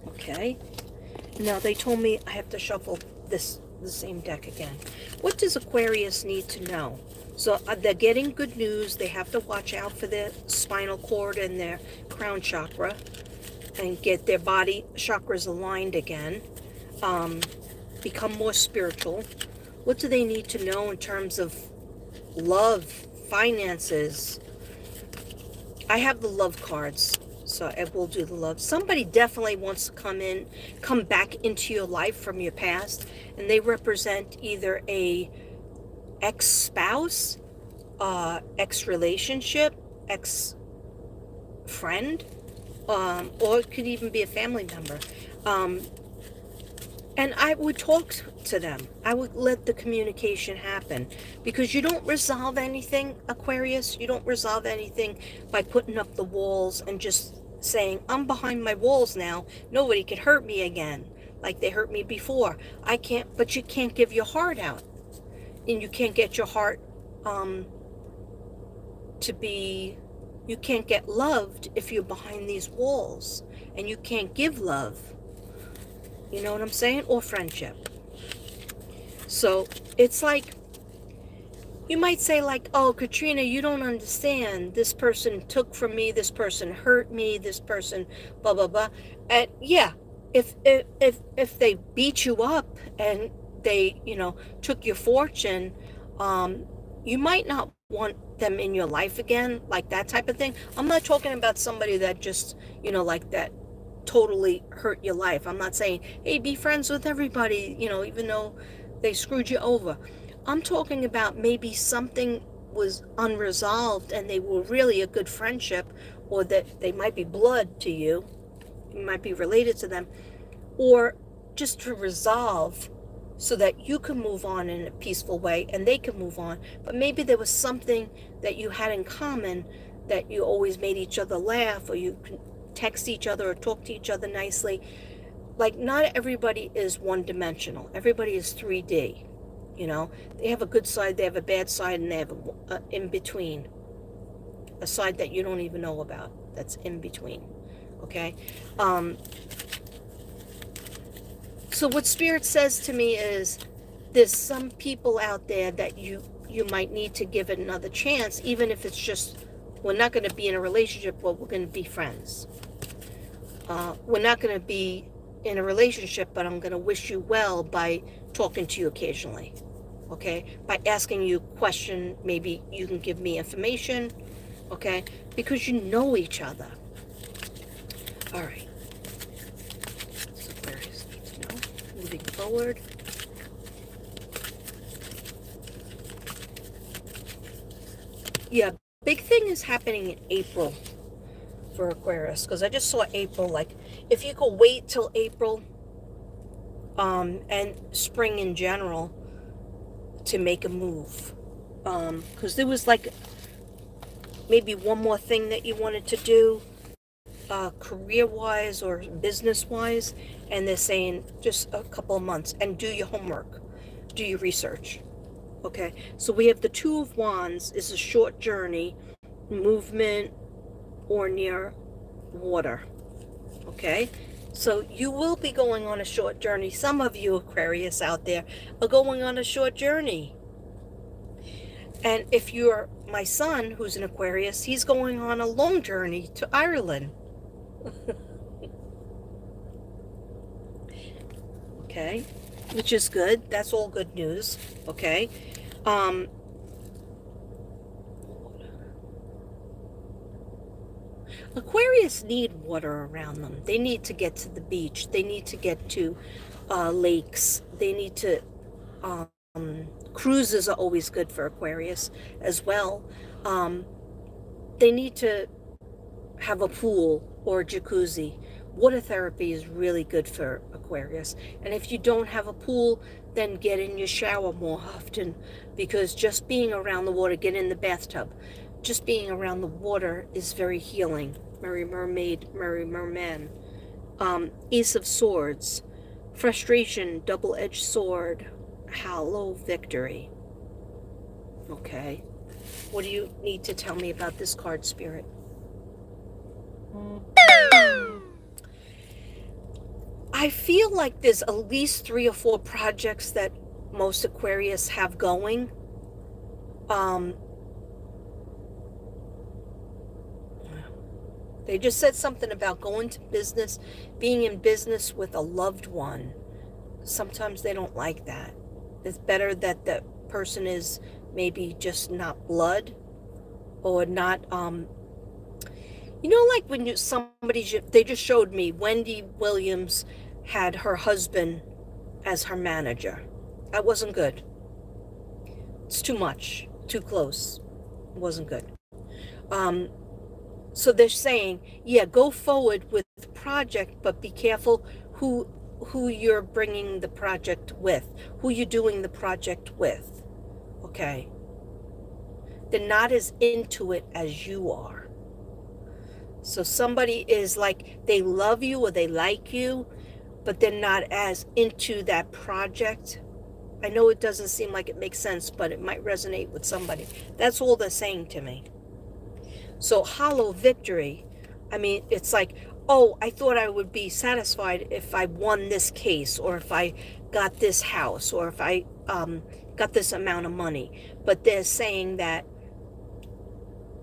Okay. Now they told me I have to shuffle the same deck again. What does Aquarius need to know? So they're getting good news. They have to watch out for their spinal cord and their crown chakra and get their body chakras aligned again. Become more spiritual. What do they need to know in terms of love, finances? I have the love cards, so I will do the love. Somebody definitely wants to come back into your life from your past, and they represent either a ex-spouse, ex-relationship, ex-friend, or it could even be a family member. And I would talk to them. I would let the communication happen, because you don't resolve anything, Aquarius. You don't resolve anything by putting up the walls and just saying, I'm behind my walls now. Nobody could hurt me again like they hurt me before. I can't, but you can't give your heart out. And you can't get your heart you can't get loved if you're behind these walls. And you can't give love. You know what I'm saying? Or friendship. So it's like, you might say like, oh, Katrina, you don't understand. This person took from me. This person hurt me. This person, blah, blah, blah. And yeah, if they beat you up and they, took your fortune, you might not want them in your life again, like that type of thing. I'm not talking about somebody that just, like that totally hurt your life. I'm not saying, hey, be friends with everybody, even though they screwed you over. I'm talking about maybe something was unresolved and they were really a good friendship, or that they might be blood to you. You might be related to them, or just to resolve so that you can move on in a peaceful way and they can move on. But maybe there was something that you had in common, that you always made each other laugh, or you can text each other or talk to each other nicely. Like, not everybody is one-dimensional. Everybody is 3D. They have a good side, they have a bad side, and they have a in between, a side that you don't even know about, that's in between. Okay. So what Spirit says to me is, there's some people out there that you might need to give it another chance, even if it's just, we're not going to be in a relationship, but we're going to be friends. We're not going to be in a relationship, but I'm going to wish you well by talking to you occasionally. Okay? By asking you a question, maybe you can give me information. Okay? Because you know each other. All right. So Aquarius needs to know. Moving forward. Yeah, big thing is happening in April. for Aquarius, because I just saw April. Like, if you could wait till April, and spring in general, to make a move, because there was like maybe one more thing that you wanted to do, career-wise or business-wise, and they're saying just a couple of months, and do your homework, do your research. Okay, so we have the Two of Wands is a short journey, movement, or near water. Okay, so you will be going on a short journey. Some of you Aquarius out there are going on a short journey. And if you're my son, who's an Aquarius, he's going on a long journey to Ireland. Okay, which is good. That's all good news. Okay. Aquarius need water around them. They need to get to the beach. They need to get to lakes. They need to, cruises are always good for Aquarius as well. They need to have a pool or a jacuzzi. Water therapy is really good for Aquarius. And if you don't have a pool, then get in your shower more often, because just being around the water, get in the bathtub. Just being around the water is very healing. Merry Mermaid, Merry Merman. Ace of Swords. Frustration, double-edged sword. Hollow victory. Okay. What do you need to tell me about this card, Spirit? I feel like there's at least 3 or 4 projects that most Aquarius have going. They just said something about going to business, being in business with a loved one. Sometimes they don't like that. It's better that the person is maybe just not blood, or not, you know, like when they just showed me Wendy Williams had her husband as her manager. That wasn't good. It's too much, too close. It wasn't good. So they're saying, yeah, go forward with the project, but be careful who you're bringing the project with, who you're doing the project with. Okay. They're not as into it as you are. So somebody is like, they love you or they like you, but they're not as into that project. I know it doesn't seem like it makes sense, but it might resonate with somebody. That's all they're saying to me. So hollow victory, I mean, it's like, oh, I thought I would be satisfied if I won this case, or if I got this house, or if I got this amount of money. But they're saying that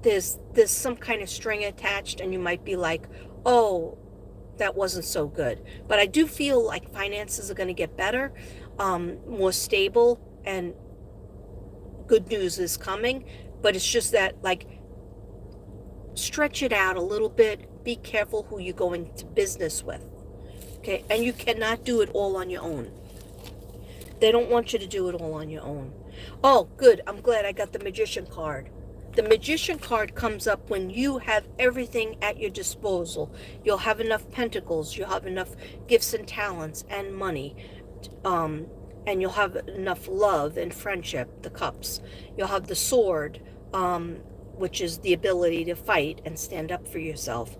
there's some kind of string attached, and you might be like, oh, that wasn't so good. But I do feel like finances are going to get better, more stable, and good news is coming. But it's just that, like, stretch it out a little bit. Be careful who you're going to business with. Okay? And you cannot do it all on your own. They don't want you to do it all on your own. Oh, good. I'm glad I got the Magician card. The Magician card comes up when you have everything at your disposal. You'll have enough pentacles. You'll have enough gifts and talents and money. And you'll have enough love and friendship, the cups. You'll have the sword, which is the ability to fight and stand up for yourself.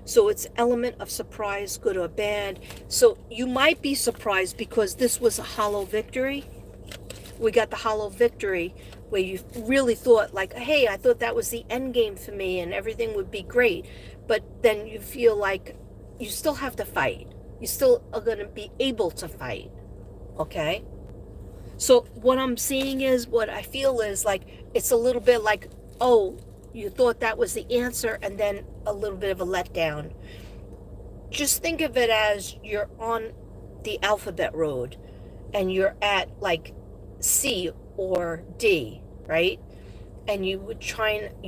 So it's element of surprise, good or bad. So you might be surprised because this was a hollow victory. We got the hollow victory where you really thought like, hey, I thought that was the end game for me and everything would be great. But then you feel like you still have to fight. You still are going to be able to fight. Okay? So what I'm seeing is, what I feel is like, it's a little bit like, oh, you thought that was the answer, and then a little bit of a letdown. Just think of it as you're on the alphabet road and you're at like C or D, right? And you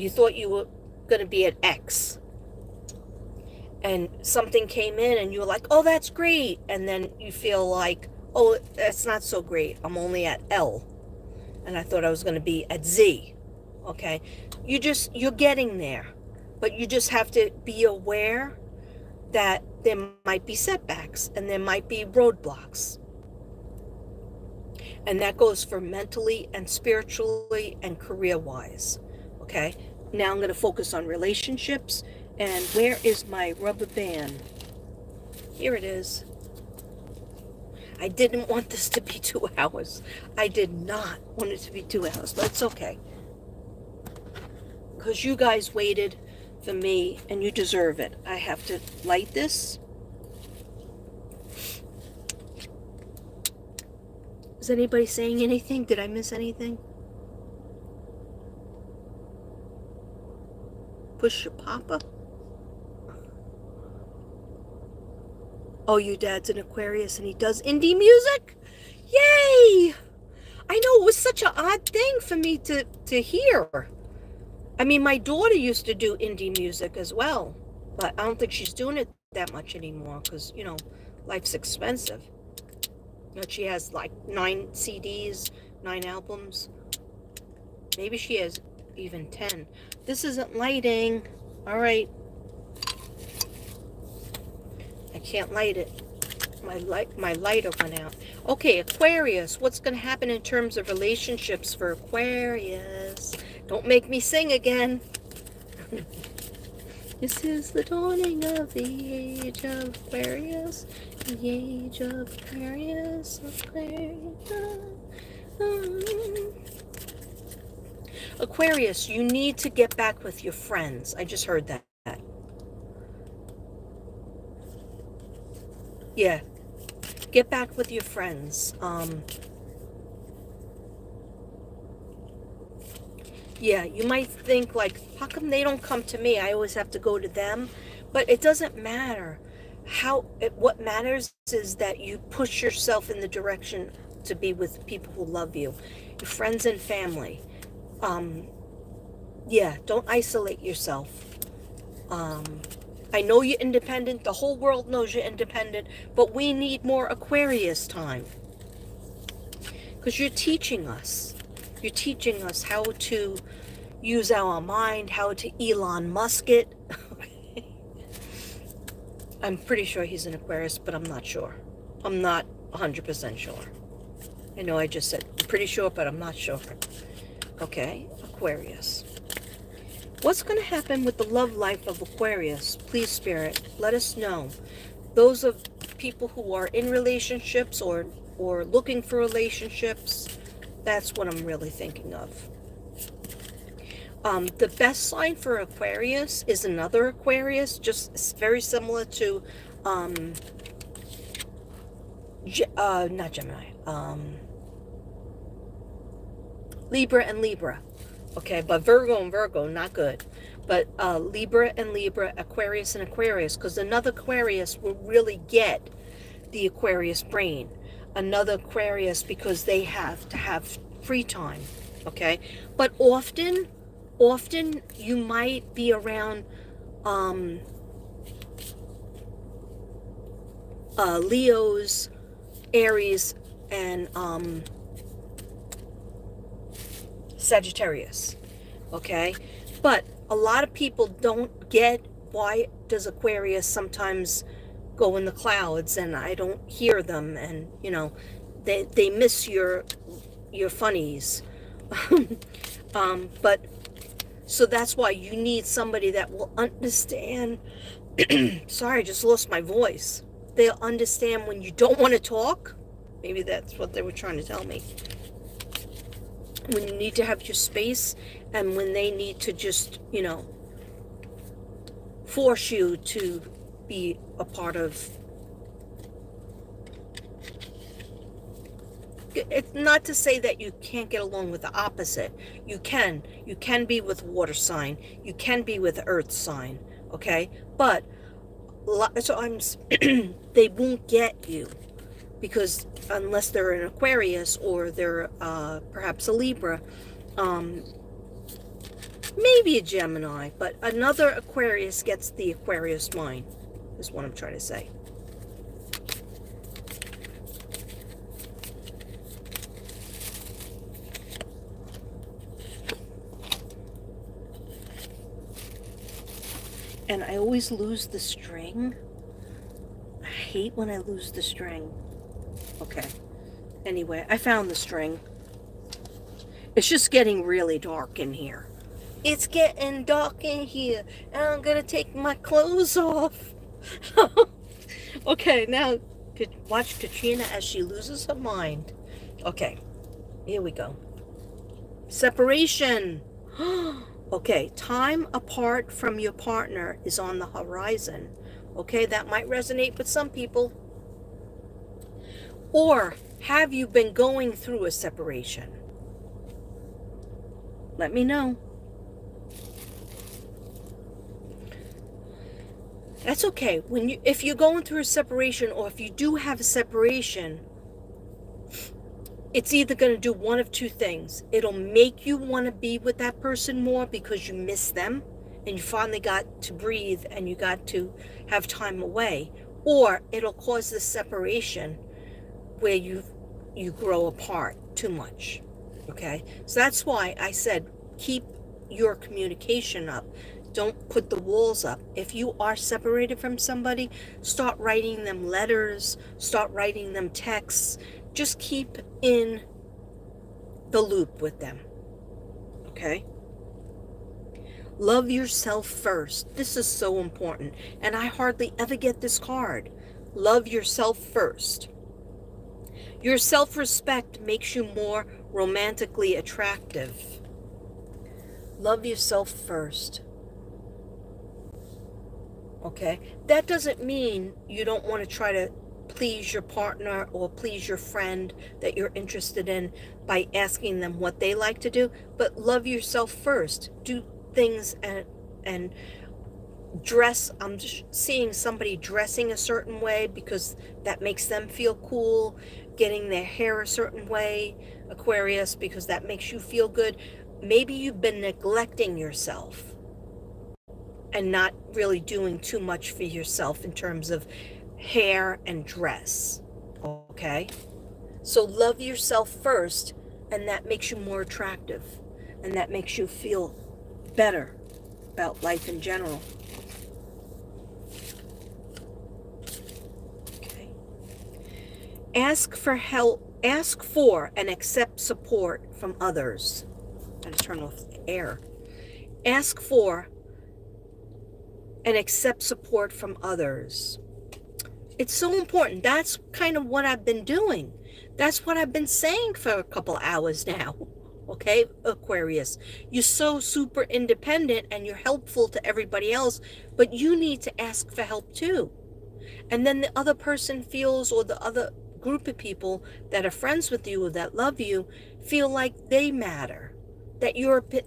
thought you were going to be at X. And something came in and you were like, oh, that's great. And then you feel like, oh, that's not so great. I'm only at L. And I thought I was going to be at Z. Okay? You're getting there. But you just have to be aware that there might be setbacks and there might be roadblocks. And that goes for mentally and spiritually and career-wise. Okay? Now I'm going to focus on relationships. And where is my rubber band? Here it is. I didn't want this to be 2 hours. I did not want it to be 2 hours, but it's okay. Because you guys waited for me and you deserve it. I have to light this. Is anybody saying anything? Did I miss anything? Push your papa? Oh, your dad's an Aquarius and he does indie music? Yay! I know, it was such an odd thing for me to hear. I mean, my daughter used to do indie music as well, but I don't think she's doing it that much anymore because, you know, life's expensive. You know, she has like 9 CDs, 9 albums. Maybe she has even 10. This isn't lighting. All right. I can't light it. My lighter went out. Okay, Aquarius. What's going to happen in terms of relationships for Aquarius? Don't make me sing again. This is the dawning of the age of Aquarius. The age of Aquarius. Aquarius, you need to get back with your friends. I just heard that. Yeah. Get back with your friends. Yeah, you might think like, how come they don't come to me? I always have to go to them. But it doesn't matter. What matters is that you push yourself in the direction to be with people who love you. Your friends and family. Yeah, don't isolate yourself. I know you're independent. The whole world knows you're independent. But we need more Aquarius time. Because you're teaching us. You're teaching us how to use our mind, how to Elon Musk it. I'm pretty sure he's an Aquarius, but I'm not sure. I'm not 100% sure. I know I just said I'm pretty sure, but I'm not sure. Okay, Aquarius. What's going to happen with the love life of Aquarius? Please, Spirit, let us know. Those of people who are in relationships or looking for relationships, that's what I'm really thinking of. The best sign for Aquarius is another Aquarius, just very similar to, not Gemini, Libra and Libra. Okay, but Virgo and Virgo, not good. But Libra and Libra, Aquarius and Aquarius, because another Aquarius will really get the Aquarius brain. Another Aquarius, because they have to have free time, okay? But often you might be around Leos, Aries, and Sagittarius, okay? But a lot of people don't get why does Aquarius sometimes go in the clouds and I don't hear them, and you know, they miss your funnies. But so that's why you need somebody that will understand. Sorry, I just lost my voice. They'll understand when you don't want to talk. Maybe that's what they were trying to tell me. When you need to have your space, and when they need to just, you know, force you to be a part of. It's not to say that you can't get along with the opposite. You can be with water sign. You can be with earth sign. Okay, but sometimes they won't get you, because unless they're an Aquarius or they're perhaps a Libra, maybe a Gemini, but another Aquarius gets the Aquarius mind, is what I'm trying to say. and I always lose the string. I hate when I lose the string. Okay. Anyway, I found the string. It's just getting really dark in here. It's getting dark in here, and I'm gonna take my clothes off. Okay, now watch Katrina as she loses her mind. Okay, here we go. Separation. Okay, time apart from your partner is on the horizon. Okay, that might resonate with some people. Or have you been going through a separation? Let me know. That's okay. If you're going through a separation, or if you do have a separation, it's either going to do one of two things. It'll make you want to be with that person more because you miss them and you finally got to breathe and you got to have time away. Or it'll cause this separation where you grow apart too much. Okay? So that's why I said keep your communication up. Don't put the walls up. If you are separated from somebody, start writing them letters, start writing them texts. Just keep in the loop with them. Okay? Love yourself first. This is so important. And I hardly ever get this card. Love yourself first. Your self-respect makes you more romantically attractive. Love yourself first. Okay? That doesn't mean you don't want to try to please your partner or please your friend that you're interested in by asking them what they like to do, but love yourself first. Do things and dress. I'm just seeing somebody dressing a certain way because that makes them feel cool, getting their hair a certain way, Aquarius, because that makes you feel good. Maybe you've been neglecting yourself and not really doing too much for yourself in terms of hair and dress. Okay? So love yourself first, and that makes you more attractive, and that makes you feel better about life in general. Okay. Ask for help, ask for and accept support from others. I just turn off the air. Ask for and accept support from others. It's so important. That's kind of what I've been doing. That's what I've been saying for a couple hours now. Okay, Aquarius, you're so super independent and you're helpful to everybody else, but you need to ask for help too. And then the other person feels, or the other group of people that are friends with you or that love you, feel like they matter, that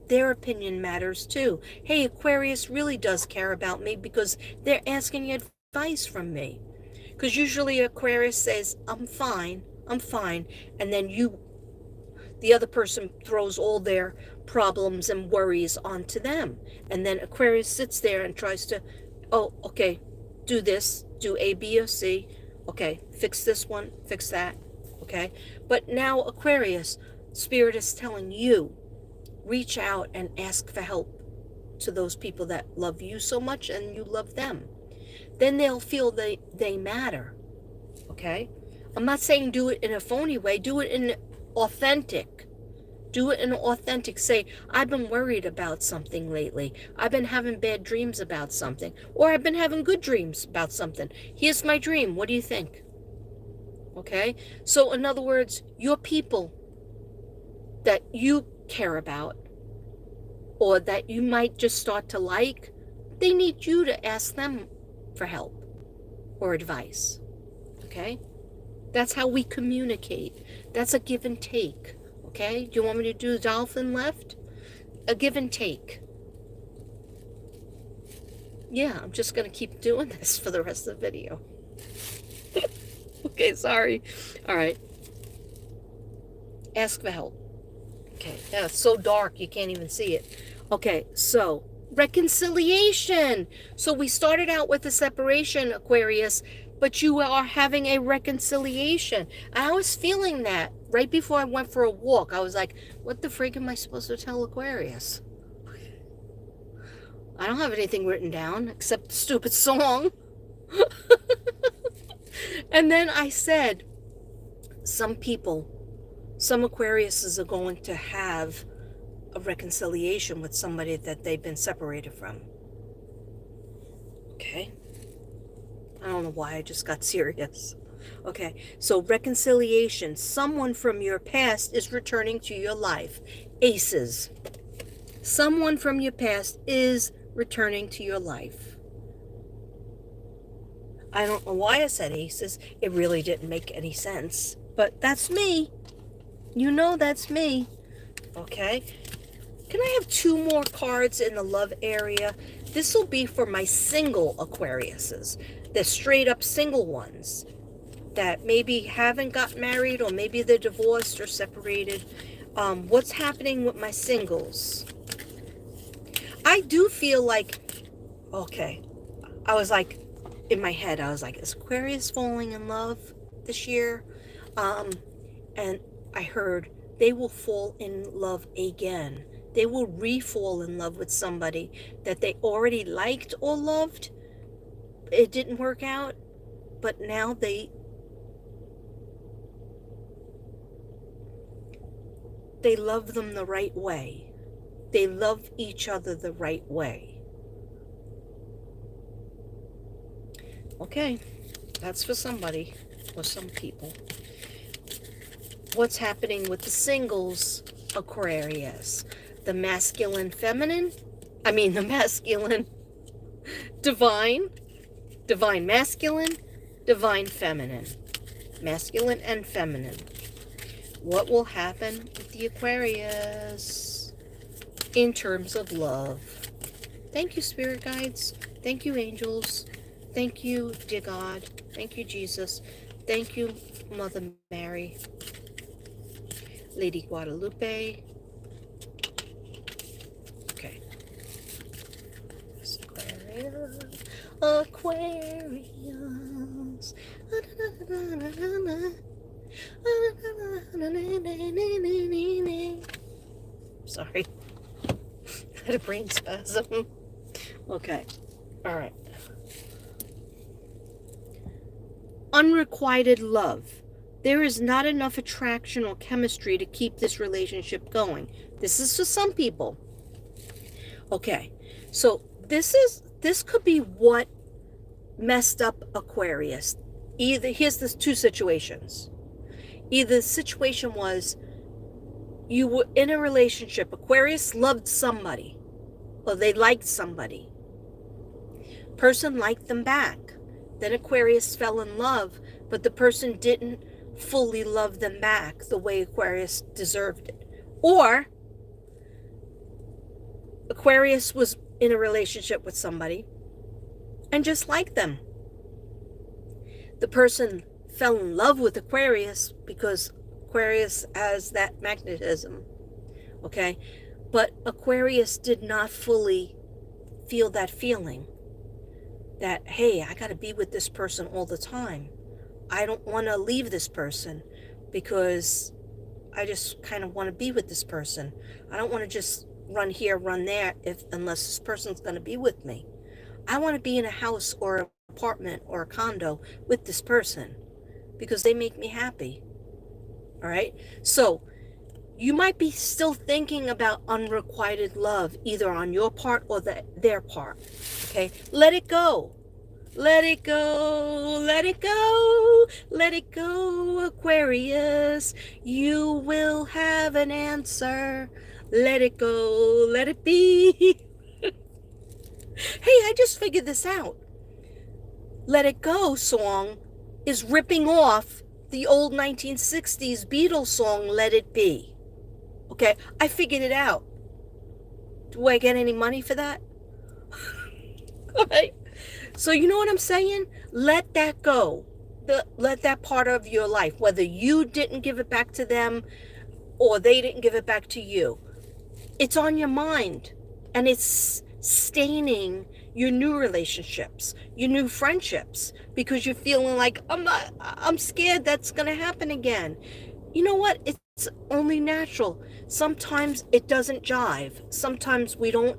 their opinion matters too. Hey, Aquarius really does care about me because they're asking advice from me. Because usually Aquarius says, I'm fine, and then the other person throws all their problems and worries onto them. And then Aquarius sits there and tries to, oh, okay, do this, do A, B, or C. Okay, fix this one, fix that. Okay? But now Aquarius, Spirit is telling you, reach out and ask for help to those people that love you so much and you love them. Then they'll feel they matter. Okay? I'm not saying do it in a phony way. Do it in authentic. Do it in authentic. Say, I've been worried about something lately. I've been having bad dreams about something. Or I've been having good dreams about something. Here's my dream. What do you think? Okay? So in other words, your people that you care about or that you might just start to like, they need you to ask them for help or advice. Okay? That's how we communicate. That's a give and take. Okay? Do you want me to do dolphin left? A give and take. Yeah, I'm just going to keep doing this for the rest of the video. Okay, sorry. All right. Ask for help. Okay, yeah, it's so dark you can't even see it. Okay, so reconciliation. So we started out with a separation, Aquarius, but you are having a reconciliation. I was feeling that right before I went for a walk. I was like, what the frig am I supposed to tell Aquarius? I don't have anything written down except the stupid song. And then I said, some people, some Aquariuses are going to have a reconciliation with somebody that they've been separated from. Okay? I don't know why I just got serious. Okay, so reconciliation. Someone from your past is returning to your life. Aces. Someone from your past is returning to your life. I don't know why I said aces. It really didn't make any sense. But that's me. You know that's me. Okay. Can I have 2 more cards in the love area? This will be for my single Aquariuses. The straight up single ones that maybe haven't got married, or maybe they're divorced or separated. What's happening with my singles? I do feel like, okay, I was like, in my head, I was like, is Aquarius falling in love this year? And I heard they will fall in love again. They will re-fall in love with somebody that they already liked or loved. It didn't work out, but now they love them the right way. They love each other the right way. Okay, that's for somebody or some people. What's happening with the singles Aquarius? The masculine feminine? The masculine divine masculine, divine feminine. Masculine and feminine. What will happen with the Aquarius in terms of love? Thank you, spirit guides. Thank you, angels. Thank you, dear God. Thank you, Jesus. Thank you, Mother Mary. Lady Guadalupe. Okay. Aquarius. Sorry. I had a brain spasm. Okay. All right. Unrequited love. There is not enough attraction or chemistry to keep this relationship going. This is for some people. Okay. So this could be what messed up Aquarius. Here's the 2 situations. Either the situation was you were in a relationship. Aquarius loved somebody, or they liked somebody. Person liked them back. Then Aquarius fell in love, but the person didn't fully love them back the way Aquarius deserved it. Or Aquarius was in a relationship with somebody and just liked them. The person fell in love with Aquarius because Aquarius has that magnetism. Okay? But Aquarius did not fully feel that feeling. That, hey, I got to be with this person all the time. I don't want to leave this person because I just kind of want to be with this person. I don't want to just run here, run there, unless this person's going to be with me. I want to be in a house or an apartment or a condo with this person because they make me happy. All right? So you might be still thinking about unrequited love, either on your part or their part. Okay? Let it go. Let it go. Let it go. Let it go, Aquarius. You will have an answer. Let it go. Let it be. Hey, I just figured this out. Let It Go song is ripping off the old 1960s Beatles song, Let It Be. Okay, I figured it out. Do I get any money for that? Okay. So you know what I'm saying? Let that go. Let that part of your life, whether you didn't give it back to them or they didn't give it back to you. It's on your mind, and it's staining your new relationships, your new friendships, because you're feeling like, I'm scared that's going to happen again. You know what? It's only natural. Sometimes it doesn't jive. Sometimes we don't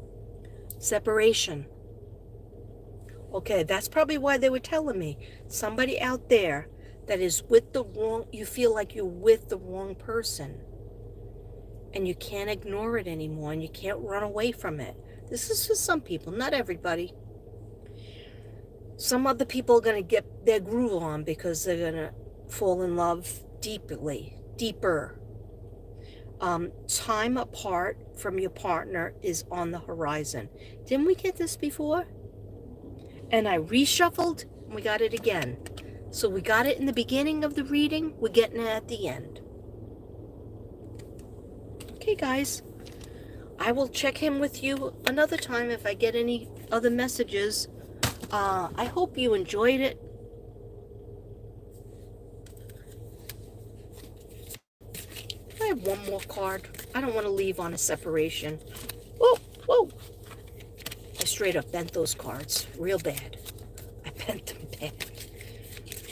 Separation. Okay, that's probably why they were telling me. Somebody out there that is with the wrong, you feel like you're with the wrong person. And you can't ignore it anymore, and you can't run away from it. This is for some people, not everybody. Some other people are going to get their groove on because they're going to fall in love deeper. Time apart from your partner is on the horizon. Didn't we get this before? And I reshuffled, and we got it again. So we got it in the beginning of the reading, we're getting it at the end. Okay, guys. I will check in with you another time if I get any other messages. I hope you enjoyed it. I have one more card. I don't want to leave on a separation. Whoa, whoa. I straight up bent those cards real bad. I bent them bad.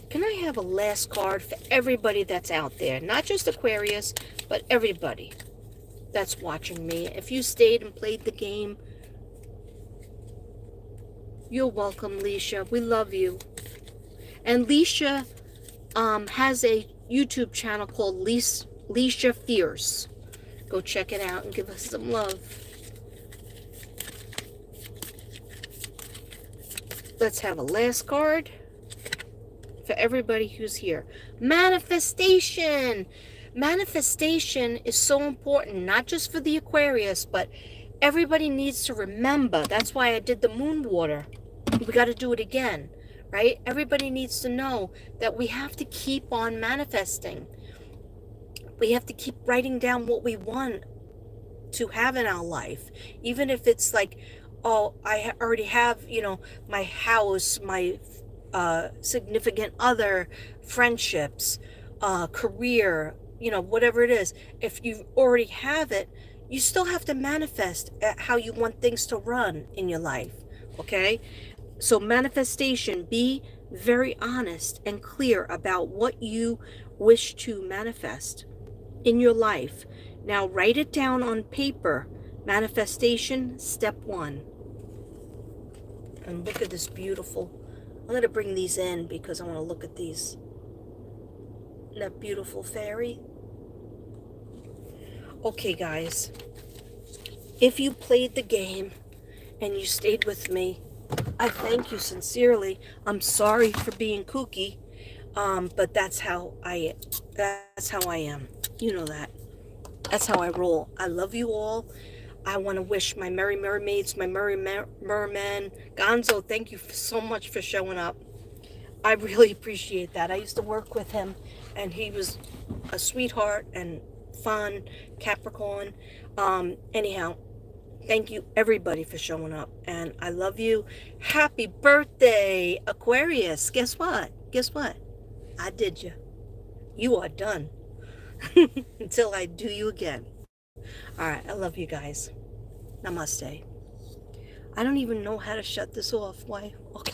Can I have a last card for everybody that's out there? Not just Aquarius, but everybody that's watching me. If you stayed and played the game, you're welcome, Leisha. We love you. And Leisha has a YouTube channel called Leisha Fierce. Go check it out and give us some love. Let's have a last card for everybody who's here. Manifestation. Manifestation is so important, not just for the Aquarius, but everybody needs to remember. That's why I did the moon water. We got to do it again, right? Everybody needs to know that we have to keep on manifesting. We have to keep writing down what we want to have in our life. Even if it's like, oh, I already have, my house, my significant other, friendships, career, whatever it is. If you already have it, you still have to manifest how you want things to run in your life, okay? So manifestation, be very honest and clear about what you wish to manifest in your life. Now write it down on paper. Manifestation, step 1. And look at this beautiful. I'm going to bring these in because I want to look at these. That beautiful fairy. Okay, guys. If you played the game and you stayed with me, I thank you sincerely. I'm sorry for being kooky, but that's how I am. You know that. That's how I roll. I love you all. I want to wish my merry mermaids, my merry mermen. Gonzo, thank you so much for showing up. I really appreciate that. I used to work with him, and he was a sweetheart and fun, Capricorn. Anyhow, thank you, everybody, for showing up. And I love you. Happy birthday, Aquarius. Guess what? Guess what? I did you. You are done. Until I do you again. All right. I love you guys. Namaste. I don't even know how to shut this off. Why? Okay.